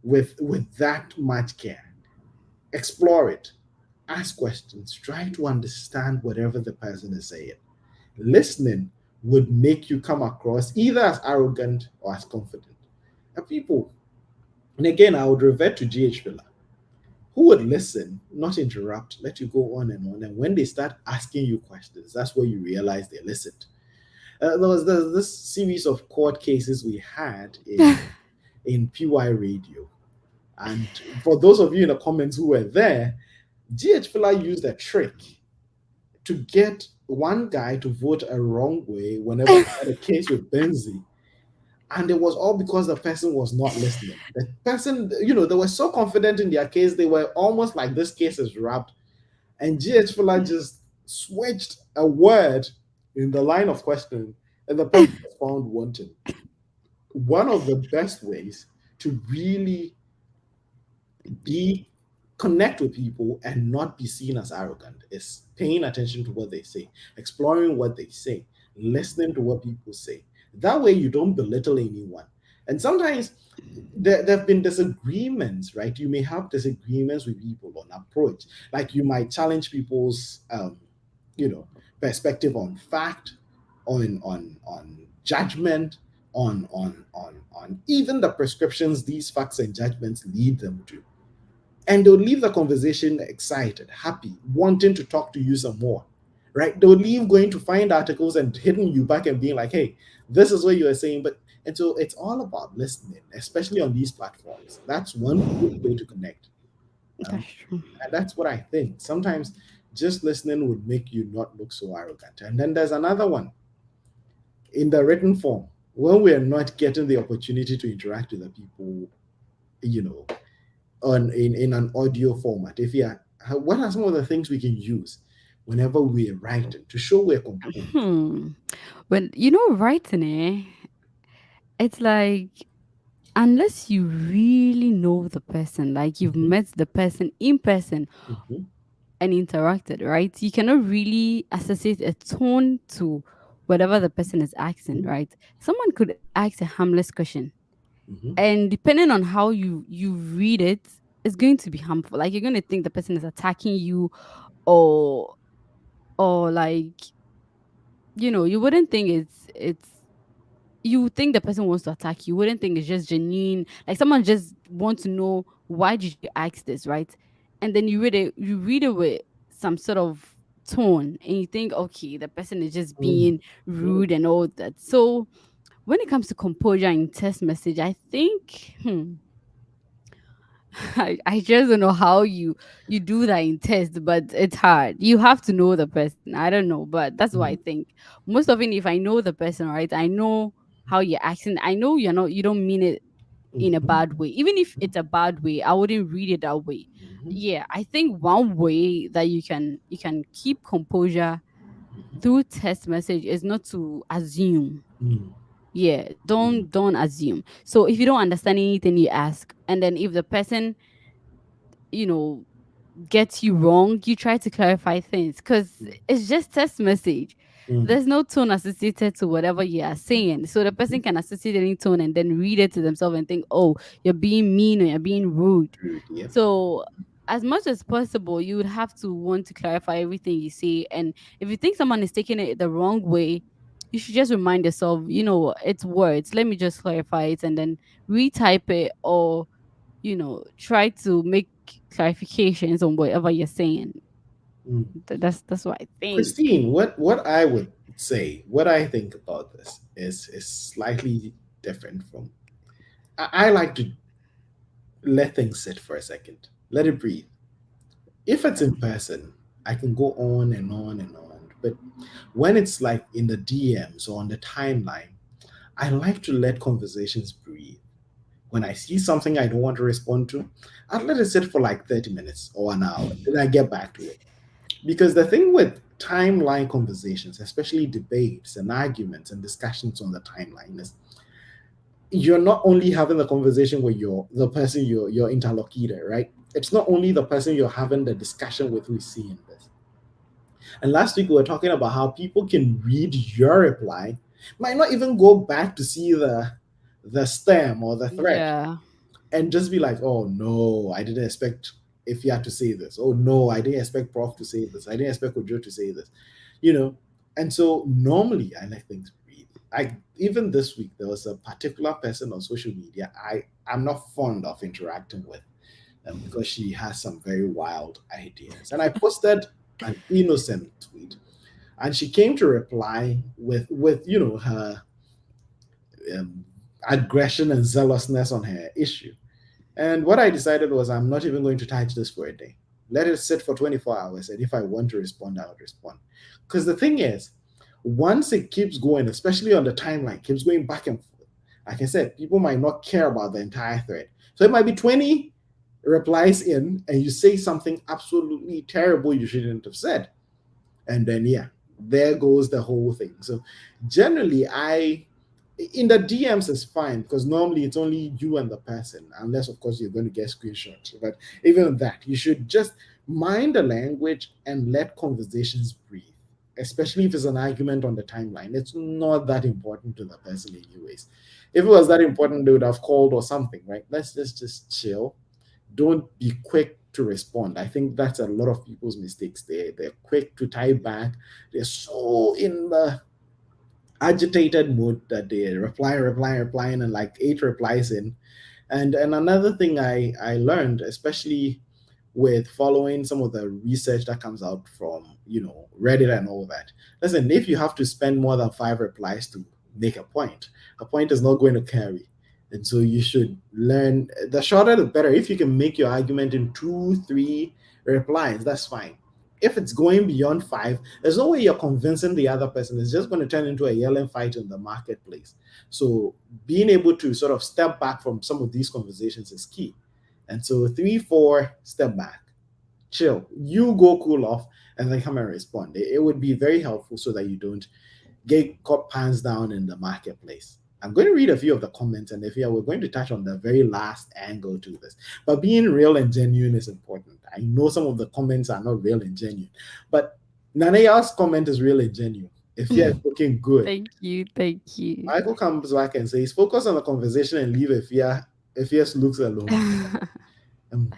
with that much care. Explore it, ask questions, try to understand whatever the person is saying. Listening would make you come across either as arrogant or as confident. And people, and again, I would revert to GH Miller, who would listen, not interrupt, let you go on and on. And when they start asking you questions, that's where you realize they listened. There was this series of court cases we had in PY Radio. And for those of you in the comments who were there, GH Filler used a trick to get one guy to vote a wrong way whenever he had a case with Benzi. And it was all because the person was not listening. The person, they were so confident in their case, they were almost like this case is wrapped. And GH Filler just switched a word in the line of questioning, and the person was found wanting. One of the best ways to really be connect with people and not be seen as arrogant is paying attention to what they say, exploring what they say, listening to what people say. That way you don't belittle anyone. And sometimes there have been disagreements, right? You may have disagreements with people on approach. Like you might challenge people's you know perspective on fact, on judgment, on even the prescriptions these facts and judgments lead them to, and they'll leave the conversation excited, happy, wanting to talk to you some more, right? They'll leave going to find articles and hitting you back and being like, hey, this is what you are saying. But and so it's all about listening, especially on these platforms. That's one good way to connect. That's Um, true. and that's what I think. Sometimes just listening would make you not look so arrogant. And then there's another one in the written form. When we're not getting the opportunity to interact with the people, you know, in an audio format, if you are, what are some of the things we can use whenever we're writing to show we're composed? Hmm. When writing, it's like unless you really know the person, like you've Mhm, met the person in person mhm, and interacted, right? You cannot really associate a tone to whatever the person is asking, mhm, right? Someone could ask a harmless question, mhm, and depending on how you read it, it's going to be harmful. Like you're going to think the person is attacking you, or like you wouldn't think it's you would think the person wants to attack you. You wouldn't think it's just genuine. Like someone just wants to know why did you ask this, right? And then you read it with some sort of tone, and you think, okay, the person is just mhm, being rude and all that. So when it comes to composure in text message, I think I just don't know how you do that in test, but it's hard. You have to know the person. I don't know, but that's what I Mm, think. Most often, if I know the person, right, I know how you're acting. I know you don't mean it in a mhm, bad way. Even if it's a bad way, I wouldn't read it that way. mhm, Yeah, I think one way that you can keep composure through text message is not to assume. mm, Yeah, mm, don't assume. So if you don't understand anything, you ask, and then if the person you know gets you wrong, you try to clarify things because mm, it's just text message. mm, There's no tone associated to whatever you are saying. So the person can associate any tone and then read it to themselves and think, oh, you're being mean or you're being rude. rude, yep. So as much as possible, you would have to want to clarify everything you say. And if you think someone is taking it the wrong way, you should just remind yourself, it's words. Let me just clarify it and then retype it, or try to make clarifications on whatever you're saying. Mm. That's what I think. Christine, what I would say, what I think about this is slightly different from. I like to let things sit for a second, let it breathe. If it's in person, I can go on and on and on. But when it's like in the DMs or on the timeline, I like to let conversations breathe. When I see something I don't want to respond to, I'll let it sit for like 30 minutes or an hour. Then I get back to it. Because the thing with timeline conversations, especially debates and arguments and discussions on the timeline, is you're not only having the conversation with the person your interlocutor, right? It's not only the person you're having the discussion with who's seeing this. And last week we were talking about how people can read your reply, might not even go back to see the stem or the thread, Yeah. and just be like, oh no, I didn't expect if you had to say this. Oh no, I didn't expect Prof to say this. I didn't expect Ojo to say this. You know, and so normally I let things breathe. I even this week there was a particular person on social media I'm not fond of interacting with, because she has some very wild ideas. And I posted an innocent tweet, and she came to reply with her um, aggression and zealousness on her issue. And what I decided was I'm not even going to touch this for a day. Let it sit for 24 hours. And if I want to respond, I would respond. Because the thing is, once it keeps going, especially on the timeline, keeps going back and forth, like I said, people might not care about the entire thread. So it might be 20 replies in, and you say something absolutely terrible you shouldn't have said. And then, yeah, there goes the whole thing. So generally, in the DMs is fine because normally it's only you and the person, unless of course you're going to get screenshots. But even that, you should just mind the language and let conversations breathe. Especially if it's an argument on the timeline, it's not that important to the person, anyways. If it was that important, they would have called or something, right? Let's just chill. Don't be quick to respond. I think that's a lot of people's mistakes. They're quick to type back. They're so in the agitated mood that they replying, and like eight replies in. And another thing I learned, especially with following some of the research that comes out from Reddit and all that. Listen, if you have to spend more than five replies to make a point is not going to carry. And so you should learn, the shorter the better. If you can make your argument in 2 3 replies, that's fine. If it's going beyond five, there's no way you're convincing the other person. It's just going to turn into a yelling fight in the marketplace. So being able to sort of step back from some of these conversations is key. And so 3 4, step back, chill, you go cool off, and then come and respond. It would be very helpful so that you don't get caught pants down in the marketplace. I'm going to read a few of the comments, and if we're going to touch on the very last angle to this. But being real and genuine is important. I know some of the comments are not real and genuine, but Nanaya's comment is real and genuine. If you're looking good, Thank you. Thank you. Michael comes back and says, focus on the conversation and leave if looks alone. Um,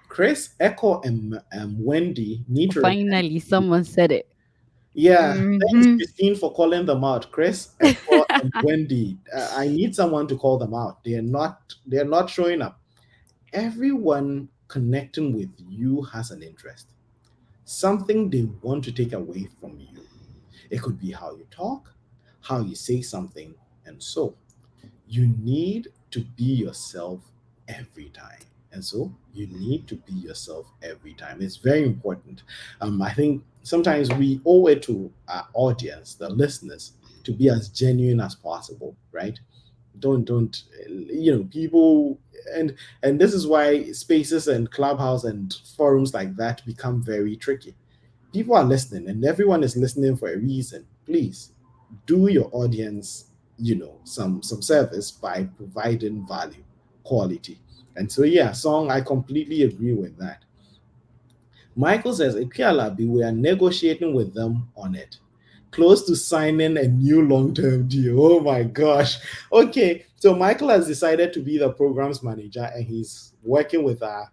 Chris, Echo, and Wendy need to repent. Finally, someone said it. Yeah, thanks, Hmm. Christine, for calling them out. Chris, Echo, and Wendy. I need someone to call them out. They're not showing up. Everyone connecting with you has an interest, something they want to take away from you. It could be how you talk, how you say something, And so you need to be yourself every time. And so you need to be yourself every time. It's very important. I think sometimes we owe it to our audience, the listeners, to be as genuine as possible, right? Don't people, and this is why spaces and clubhouse and forums like that become very tricky. People are listening, and everyone is listening for a reason. Please do your audience, some service by providing value, quality. And so, yeah, song, I completely agree with that. Michael says, Ikialabi, we are negotiating with them on it. Close to signing a new long-term deal. Oh my gosh. Okay, so Michael has decided to be the programs manager, and he's working with our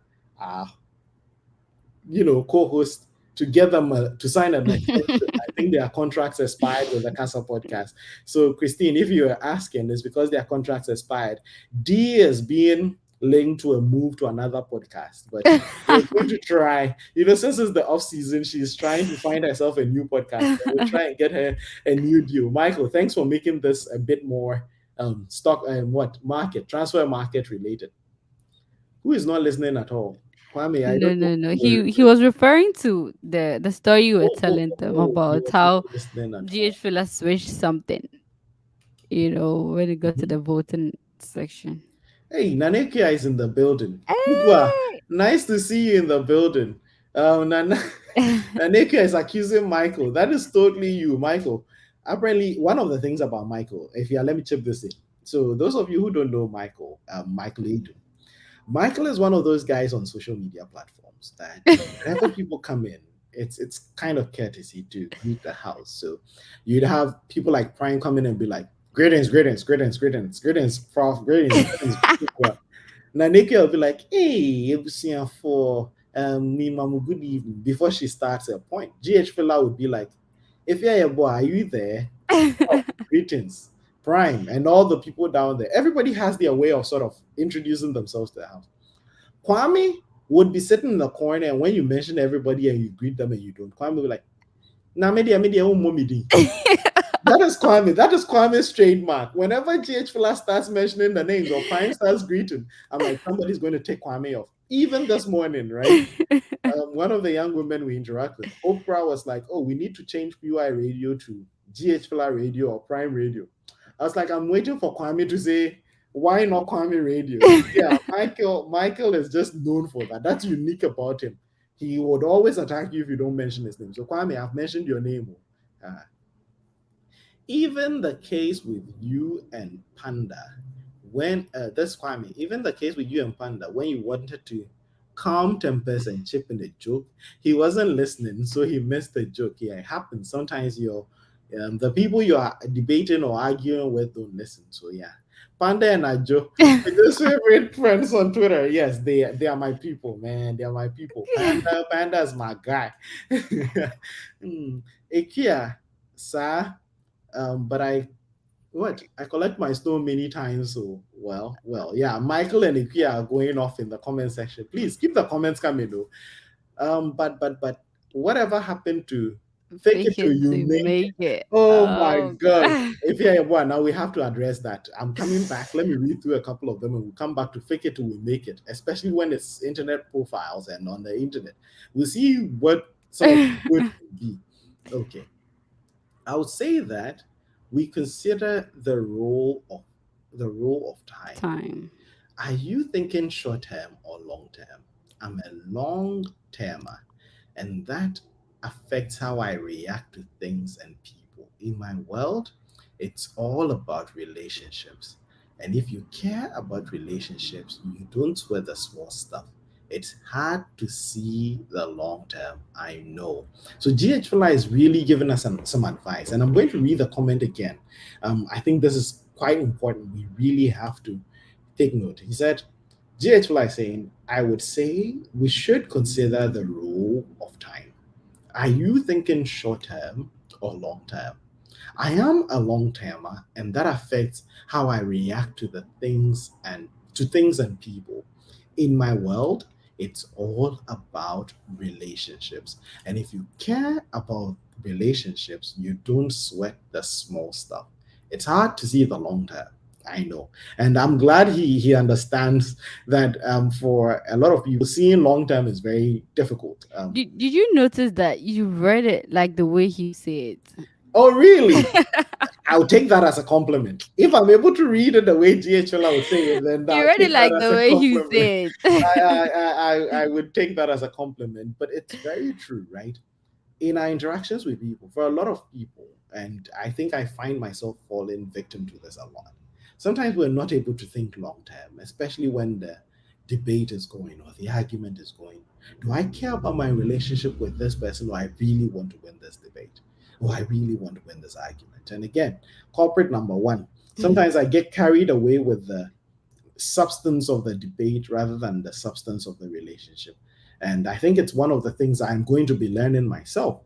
co-host to get them to sign an extension. I think their contracts expired with the Casa podcast. So, Christine, if you are asking, it's because their contracts expired. D is being linked to a move to another podcast, but we're going to try. Since it's the off season, she's trying to find herself a new podcast. So we'll try and get her a new deal. Michael, thanks for making this a bit more stock and market transfer market related. Who is not listening at all? Kwame, I No, don't know no, no. who you're He referring was to. referring to the story you were telling them He about was not how listening at all. GH Filler switched something, when it got to the voting section. Hey, Nanekia is in the building. Igwa, Hey! nice to see you in the building. Nanekia is accusing Michael. That is totally you, Michael. Apparently, one of the things about Michael, if you let me chip this in. So, those of you who don't know Michael, Michael Adu, Michael is one of those guys on social media platforms that whenever people come in, it's kind of courtesy to greet the house. So you'd have people like Prime come in and be like, greetings, greetings, greetings, greetings, greetings, prof, greetings, greetings. Now Nikki will be like, hey, Ebusian for me mamu, good evening. Before she starts her point, GH Filler would be like, if you're a boy, are you there? Oh, greetings, Prime, and all the people down there. Everybody has their way of sort of introducing themselves to the house. Kwame would be sitting in the corner, and when you mention everybody and you greet them and you don't, Kwame will be like, "Na media, oh mommy di." That is Kwame. That is Kwame's trademark. Whenever GH Fila starts mentioning the names or Prime starts greeting, I'm like, somebody's going to take Kwame off. Even this morning, right? One of the young women we interact with, Oprah was like, "Oh, we need to change PY radio to GH Fila radio or Prime radio." I was like, I'm waiting for Kwame to say, "Why not Kwame radio?" So yeah, Michael is just known for that. That's unique about him. He would always attack you if you don't mention his name. So Kwame, I've mentioned your name. Uh, Even the case with you and Panda, when that's Kwame, even the case with you and Panda, when you wanted to calm tempers and chip in a joke, he wasn't listening, so he missed the joke. Yeah, it happens. Sometimes the people you are debating or arguing with don't listen. So yeah, Panda and Ajo, my just favorite friends on Twitter. Yes, they are my people, man. They are my people. Panda is my guy. Hmm. Ikia, sir. But I collect my stone many times. So yeah. Michael and Ikuya are going off in the comment section. Please keep the comments coming though. But whatever happened to fake Fake it till it you to make it? make it. Oh my Oh, god. God. If you're a boy, now we have to address that. I'm coming back. Let me read through a couple of them and we'll come back to fake it till we make it, especially when it's internet profiles and on the internet. We'll see what some of the good can be. Okay. I would say that we consider the role of time. Time. Are you thinking short term or long term? I'm a long termer, and that affects how I react to things and people. In my world, it's all about relationships. And if you care about relationships, you don't sweat the small stuff. It's hard to see the long term, I know. So GH Fly is really giving us some advice, and I'm going to read the comment again. I think this is quite important. We really have to take note. He said, GH Fly saying, I would say we should consider the role of time. Are you thinking short term or long term? I am a long termer, and that affects how I react to things and people. In my world, it's all about relationships. And if you care about relationships, you don't sweat the small stuff. It's hard to see the long term. I know, and I'm glad he understands that. For a lot of people, seeing long term is very difficult. Did you notice that you read it like the way he said Oh, really? it? I'll take that as a compliment. If I'm able to read it the way GHL would say it, then You I'll read it take that like as the a way he compliment. said. I would take that as a compliment. But it's very true, right? In our interactions with people, for a lot of people, and I think I find myself falling victim to this a lot. Sometimes we're not able to think long term, especially when the debate is going or the argument is going. Do I care about my relationship with this person, or I really want to win this debate? Or I really want to win this argument? And again, corporate number one. Sometimes I get carried away with the substance of the debate rather than the substance of the relationship. And I think it's one of the things I'm going to be learning myself,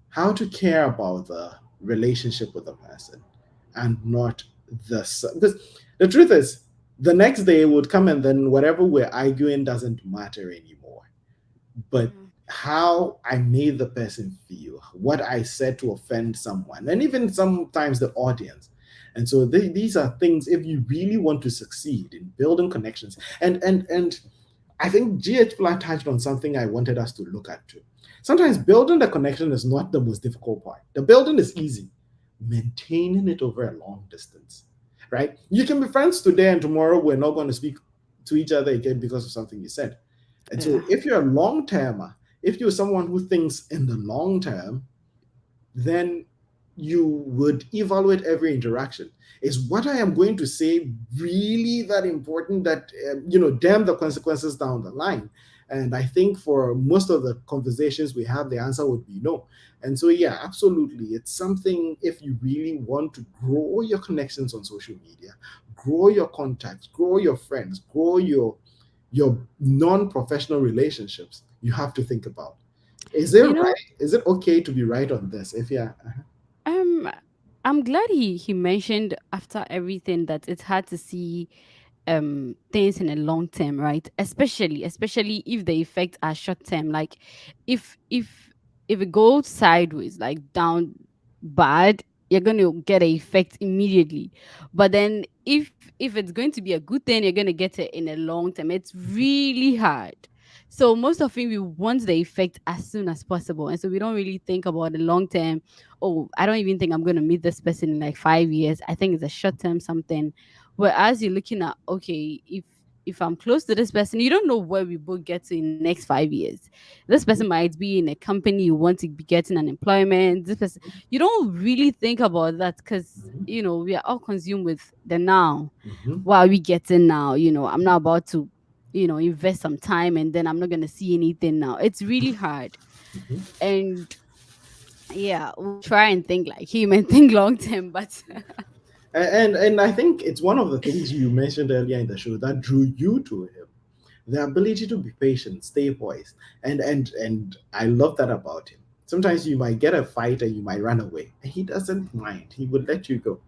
how to care about the relationship with the person and not because the truth is, the next day would come and then whatever we're arguing doesn't matter anymore. But Mhm. how I made the person feel, what I said to offend someone, and even sometimes the audience. And so these are things, if you really want to succeed in building connections, and I think GH Flat touched on something I wanted us to look at too. Sometimes building the connection is not the most difficult part. The building is easy. Maintaining it over a long distance, right? You can be friends today and tomorrow we're not going to speak to each other again because of something you said. And so Yeah. if you're a long termer, if you're someone who thinks in the long term, then you would evaluate every interaction. Is what I am going to say really that important that, damn the consequences down the line? And I think for most of the conversations we have, the answer would be no. And so, yeah, absolutely. It's something, if you really want to grow your connections on social media, grow your contacts, grow your friends, grow your non-professional relationships, you have to think about, is it You know, right? Is it okay to be right on this? If yeah, um, I'm glad he mentioned after everything that it's hard to see things in a long term, right? Especially if the effects are short term. Like if if it goes sideways, like down bad, you're gonna get an effect immediately. But then if it's going to be a good thing, you're gonna get it in a long term. It's really hard. So most of it we want the effect as soon as possible. And so we don't really think about the long term. Oh, I don't even think I'm gonna meet this person in like 5 years. I think it's a short term something. Whereas you're looking at, okay, if I'm close to this person, you don't know where we both get to in the next 5 years. This person might be in a company you want to be getting an employment. This person, you don't really think about that because we are all consumed with the now. mm-hmm, What are we getting now? I'm not about to, invest some time and then I'm not gonna see anything now. It's really hard. mm-hmm. And yeah, we'll try and think like him and think long term, but And I think it's one of the things you mentioned earlier in the show that drew you to him, the ability to be patient, stay poised, and I love that about him. Sometimes you might get a fight and you might run away, and he doesn't mind. He would let you go.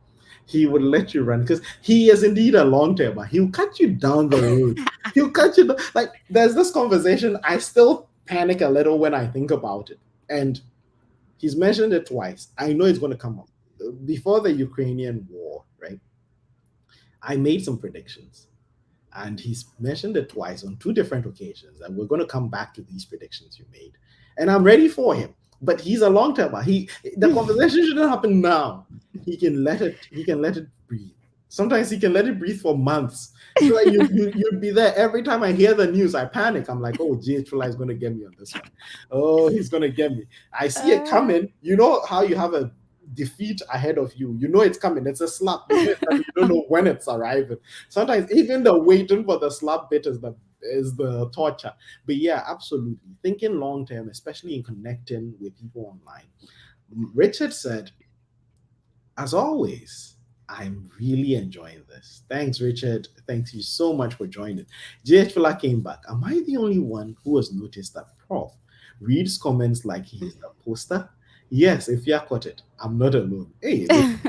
He would let you run because he is indeed a long termer. He'll cut you down the road. He'll cut you like there's this conversation. I still panic a little when I think about it, and he's mentioned it twice. I know it's going to come up. Before the Ukrainian war, right? I made some predictions, and he's mentioned it twice on two different occasions. And we're going to come back to these predictions you made, and I'm ready for him. But he's a long termer. The conversation shouldn't happen now. He can let it breathe. Sometimes he can let it breathe for months. So that you'd be there every time I hear the news. I panic. I'm like, oh, GHL is going to get me on this one. Oh, he's going to get me. I see it uh, coming. You know how you have a defeat ahead of you. You know it's coming. It's a slap. You know it's coming. You don't know when it's arriving. Sometimes even the waiting for the slap bit is the torture. But yeah, absolutely. Thinking long term, especially in connecting with people online. Richard said, as always, I'm really enjoying this. Thanks, Richard. Thanks you so much for joining. JH Fila came back. Am I the only one who has noticed that Prof reads comments like he is the poster? Yes, if you caught it, I'm not alone. Hey, listen,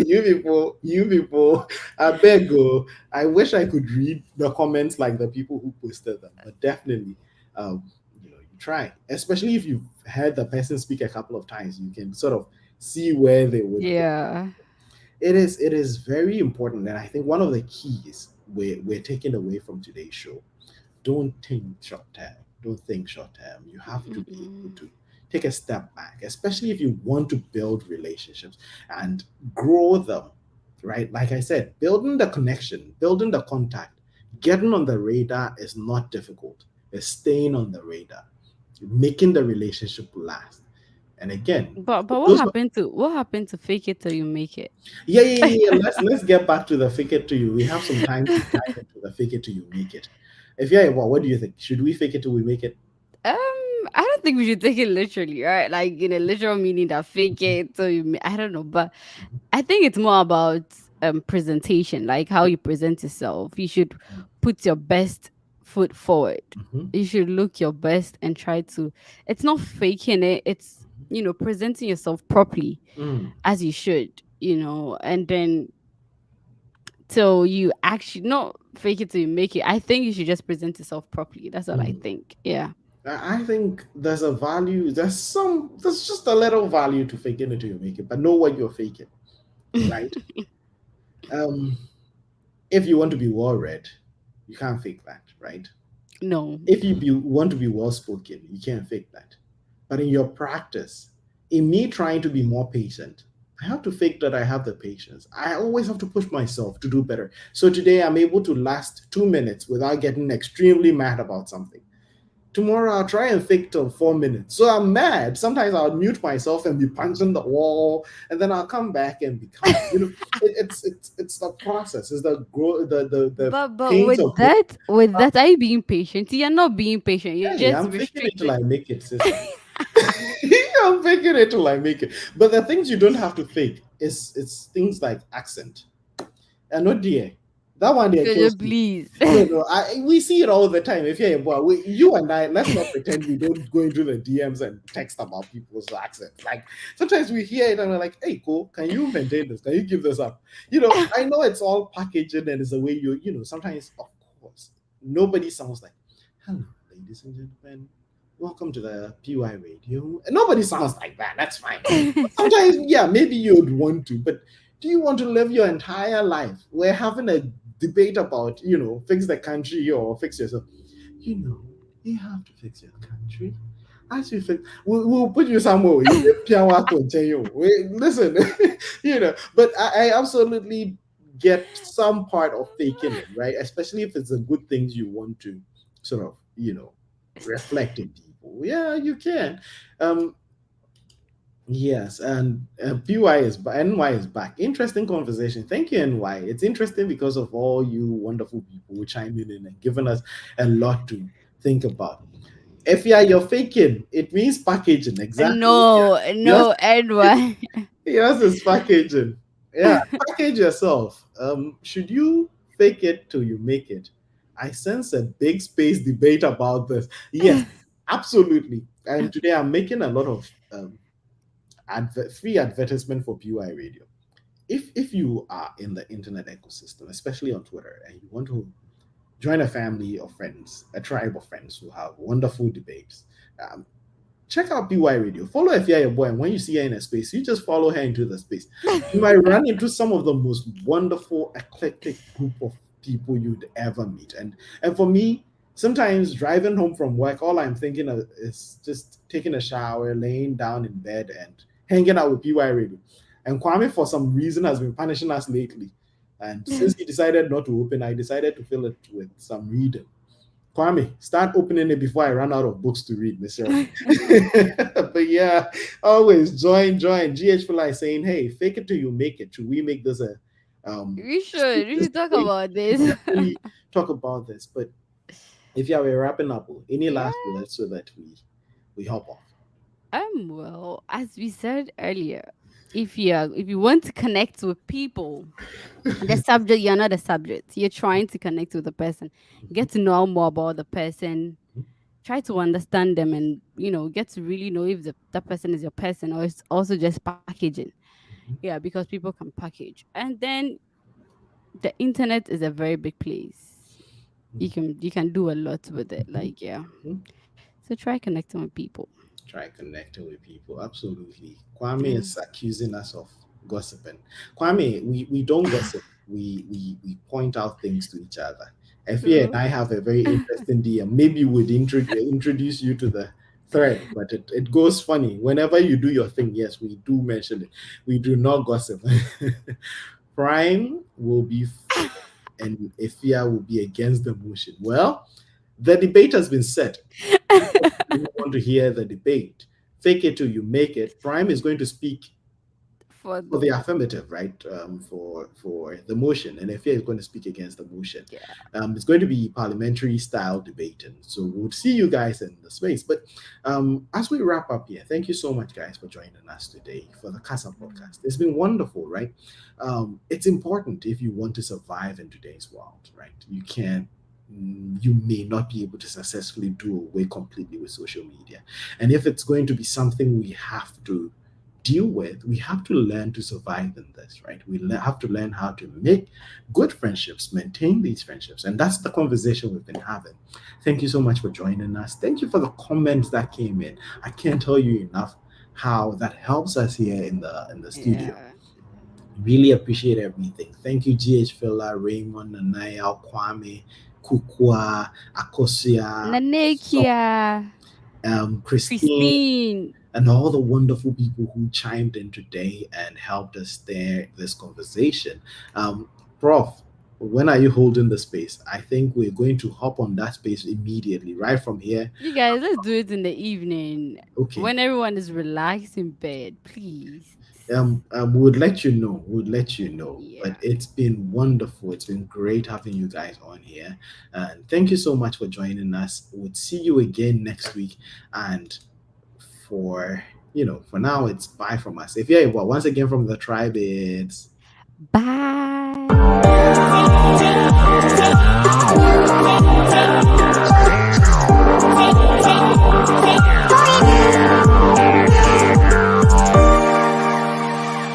you people, I beg you. I wish I could read the comments like the people who posted them, but definitely, you try. Especially if you've heard the person speak a couple of times, you can sort of see where they would go. yeah. It is very important, and I think one of the keys we're taking away from today's show. Don't think short term. Don't think short term. You have to be able Mm-mm. to take a step back, especially if you want to build relationships and grow them, right? Like I said, building the connection, building the contact, getting on the radar is not difficult. It's staying on the radar, making the relationship last. And again, for But those what happened to fake it till you make it? yeah, yeah, yeah, yeah. Let's get back to the fake it to you. We have some time to dive into the fake it till you make it. If yeah, well, what do you think? Should we fake it till we make it? I don't think we should take it literally, right? Like in a literal meaning that fake it. So I don't know, but I think it's more about presentation, like how you present yourself. You should put your best foot forward. Mm-hmm. You should look your best and try to. It's not faking it. It's presenting yourself properly Mm, as you should. And then till you actually not fake it till you make it. I think you should just present yourself properly. That's what I mm. think. Yeah. I think there's a value. There's just a little value to faking it till you make it, but know what you're faking, right? Um, if you want to be well read, you can't fake that, right? No. If want to be well spoken, you can't fake that. But in your practice, in me trying to be more patient, I have to fake that I have the patience. I always have to push myself to do better. So today I'm able to last 2 minutes without getting extremely mad about something. Tomorrow I'll try and fake till 4 minutes. So I'm mad. Sometimes I'll mute myself and be punching the wall, and then I'll come back and be calm. It's the process. It's the grow the But pains of growth. with that, are you being patient? You're not being patient. You're Hey, just I'm faking it till restricted. I make it, sister. I'm faking it till I make it. But the things you don't have to fake is it's things like accent. And not dear. That one there Jojo, kills me. please. No, no, we see it all the time. If you're a boy, you and I, let's not pretend we don't go into the DMs and text about people's accents. Like sometimes we hear it and we're like, "Hey, cool, can you maintain this? Can you give this up?" I know it's all packaging and it's the way sometimes, of course, nobody sounds like, "Hello, ladies and gentlemen, welcome to the PY Radio." And nobody sounds like that. That's fine. Sometimes, yeah, maybe you'd want to, but do you want to live your entire life? We're having a debate about, fix the country or fix yourself. You know, you have to fix your country. As you fix, we'll put you somewhere. Listen, but I absolutely get some part of faking it, right? Especially if it's the good things you want to sort of, reflect in people. Yeah, you can. Um, Yes, and PY NY is back. Interesting conversation. Thank you, NY. It's interesting because of all you wonderful people who chime in and giving us a lot to think about. If you're faking, it means packaging. Exactly. No, Yes, no, Edward. yes, it's packaging. Yeah, package yourself. Should you fake it till you make it? I sense a big space debate about this. Yes, absolutely. And today I'm making a lot of free advertisement for PUI Radio. If you are in the internet ecosystem, especially on Twitter, and you want to join a family of friends, a tribe of friends who have wonderful debates, um, check out PY Radio. Follow Afia your boy, and when you see her in a space, you just follow her into the space. You might run into some of the most wonderful, eclectic group of people you'd ever meet. And for me, sometimes driving home from work, all I'm thinking of is just taking a shower, laying down in bed, and hanging out with PY Radio. And Kwame, for some reason, has been punishing us lately. And since he decided not to open, I decided to fill it with some reading. Kwame, start opening it before I run out of books to read, Mister. But yeah, always join. GH Fly saying, "Hey, fake it till you make it." Should we make this a We this should. We this should talk debate? about We this. definitely talk about this. But if you are wrapping up, any last Yeah. words so that we hop off? Well, as we said earlier, if you want to connect with people, the subject, you're not a subject. You're trying to connect with the person, get to know more about the person, try to understand them, and get to really know if that person is your person or it's also just packaging. Yeah, because people can package. And then the internet is a very big place. You can do a lot with it. Mhm. Like, yeah. Mhm. So try connecting with people. Try connecting with people. Absolutely. Kwame Yeah. is accusing us of gossiping. Kwame, we don't gossip. We point out things to each other. Effie and True. I have a very interesting DM. Maybe we'd introduce you to the thread, but it goes funny. Whenever you do your thing, yes, we do mention it. We do not gossip. Prime will be and Efia will be against the motion. Well, the debate has been set. You want to hear the debate. Fake it till you make it. Prime is going to speak For for the the affirmative, right? For the motion, and Efia is going to speak against the motion. yeah. It's going to be parliamentary style debating. So we'll see you guys in the space. But as we wrap up here, thank you so much, guys, for joining us today for the Casa podcast. It's been wonderful, right? It's important if you want to survive in today's world, right? You may not be able to successfully do away completely with social media. And if it's going to be something we have to deal with, we have to learn to survive in this, right? Have to learn how to make good friendships, maintain these friendships. And that's the conversation we've been having. Thank you so much for joining us. Thank you for the comments that came in. I can't tell you enough how that helps us here in the studio. Yeah. Really appreciate everything. Thank you, GH Filler, Raymond, Nanaya, Kwame, Kukua, Akosia, Nanekia. Christine, Christine. and all the wonderful people who chimed in today and helped us steer this conversation. Prof, when are you holding the space? I think we're going to hop on that space immediately, right from here. You guys, let's do it in the evening Okay. when everyone is relaxed in bed, please. We would let you know. We would let you know. But Yeah. it's been wonderful. It's been great having you guys on here. And thank you so much for joining us. We'll see you again next week. And for for now, it's bye from us. If you're well, once again from the tribe, it's Bye.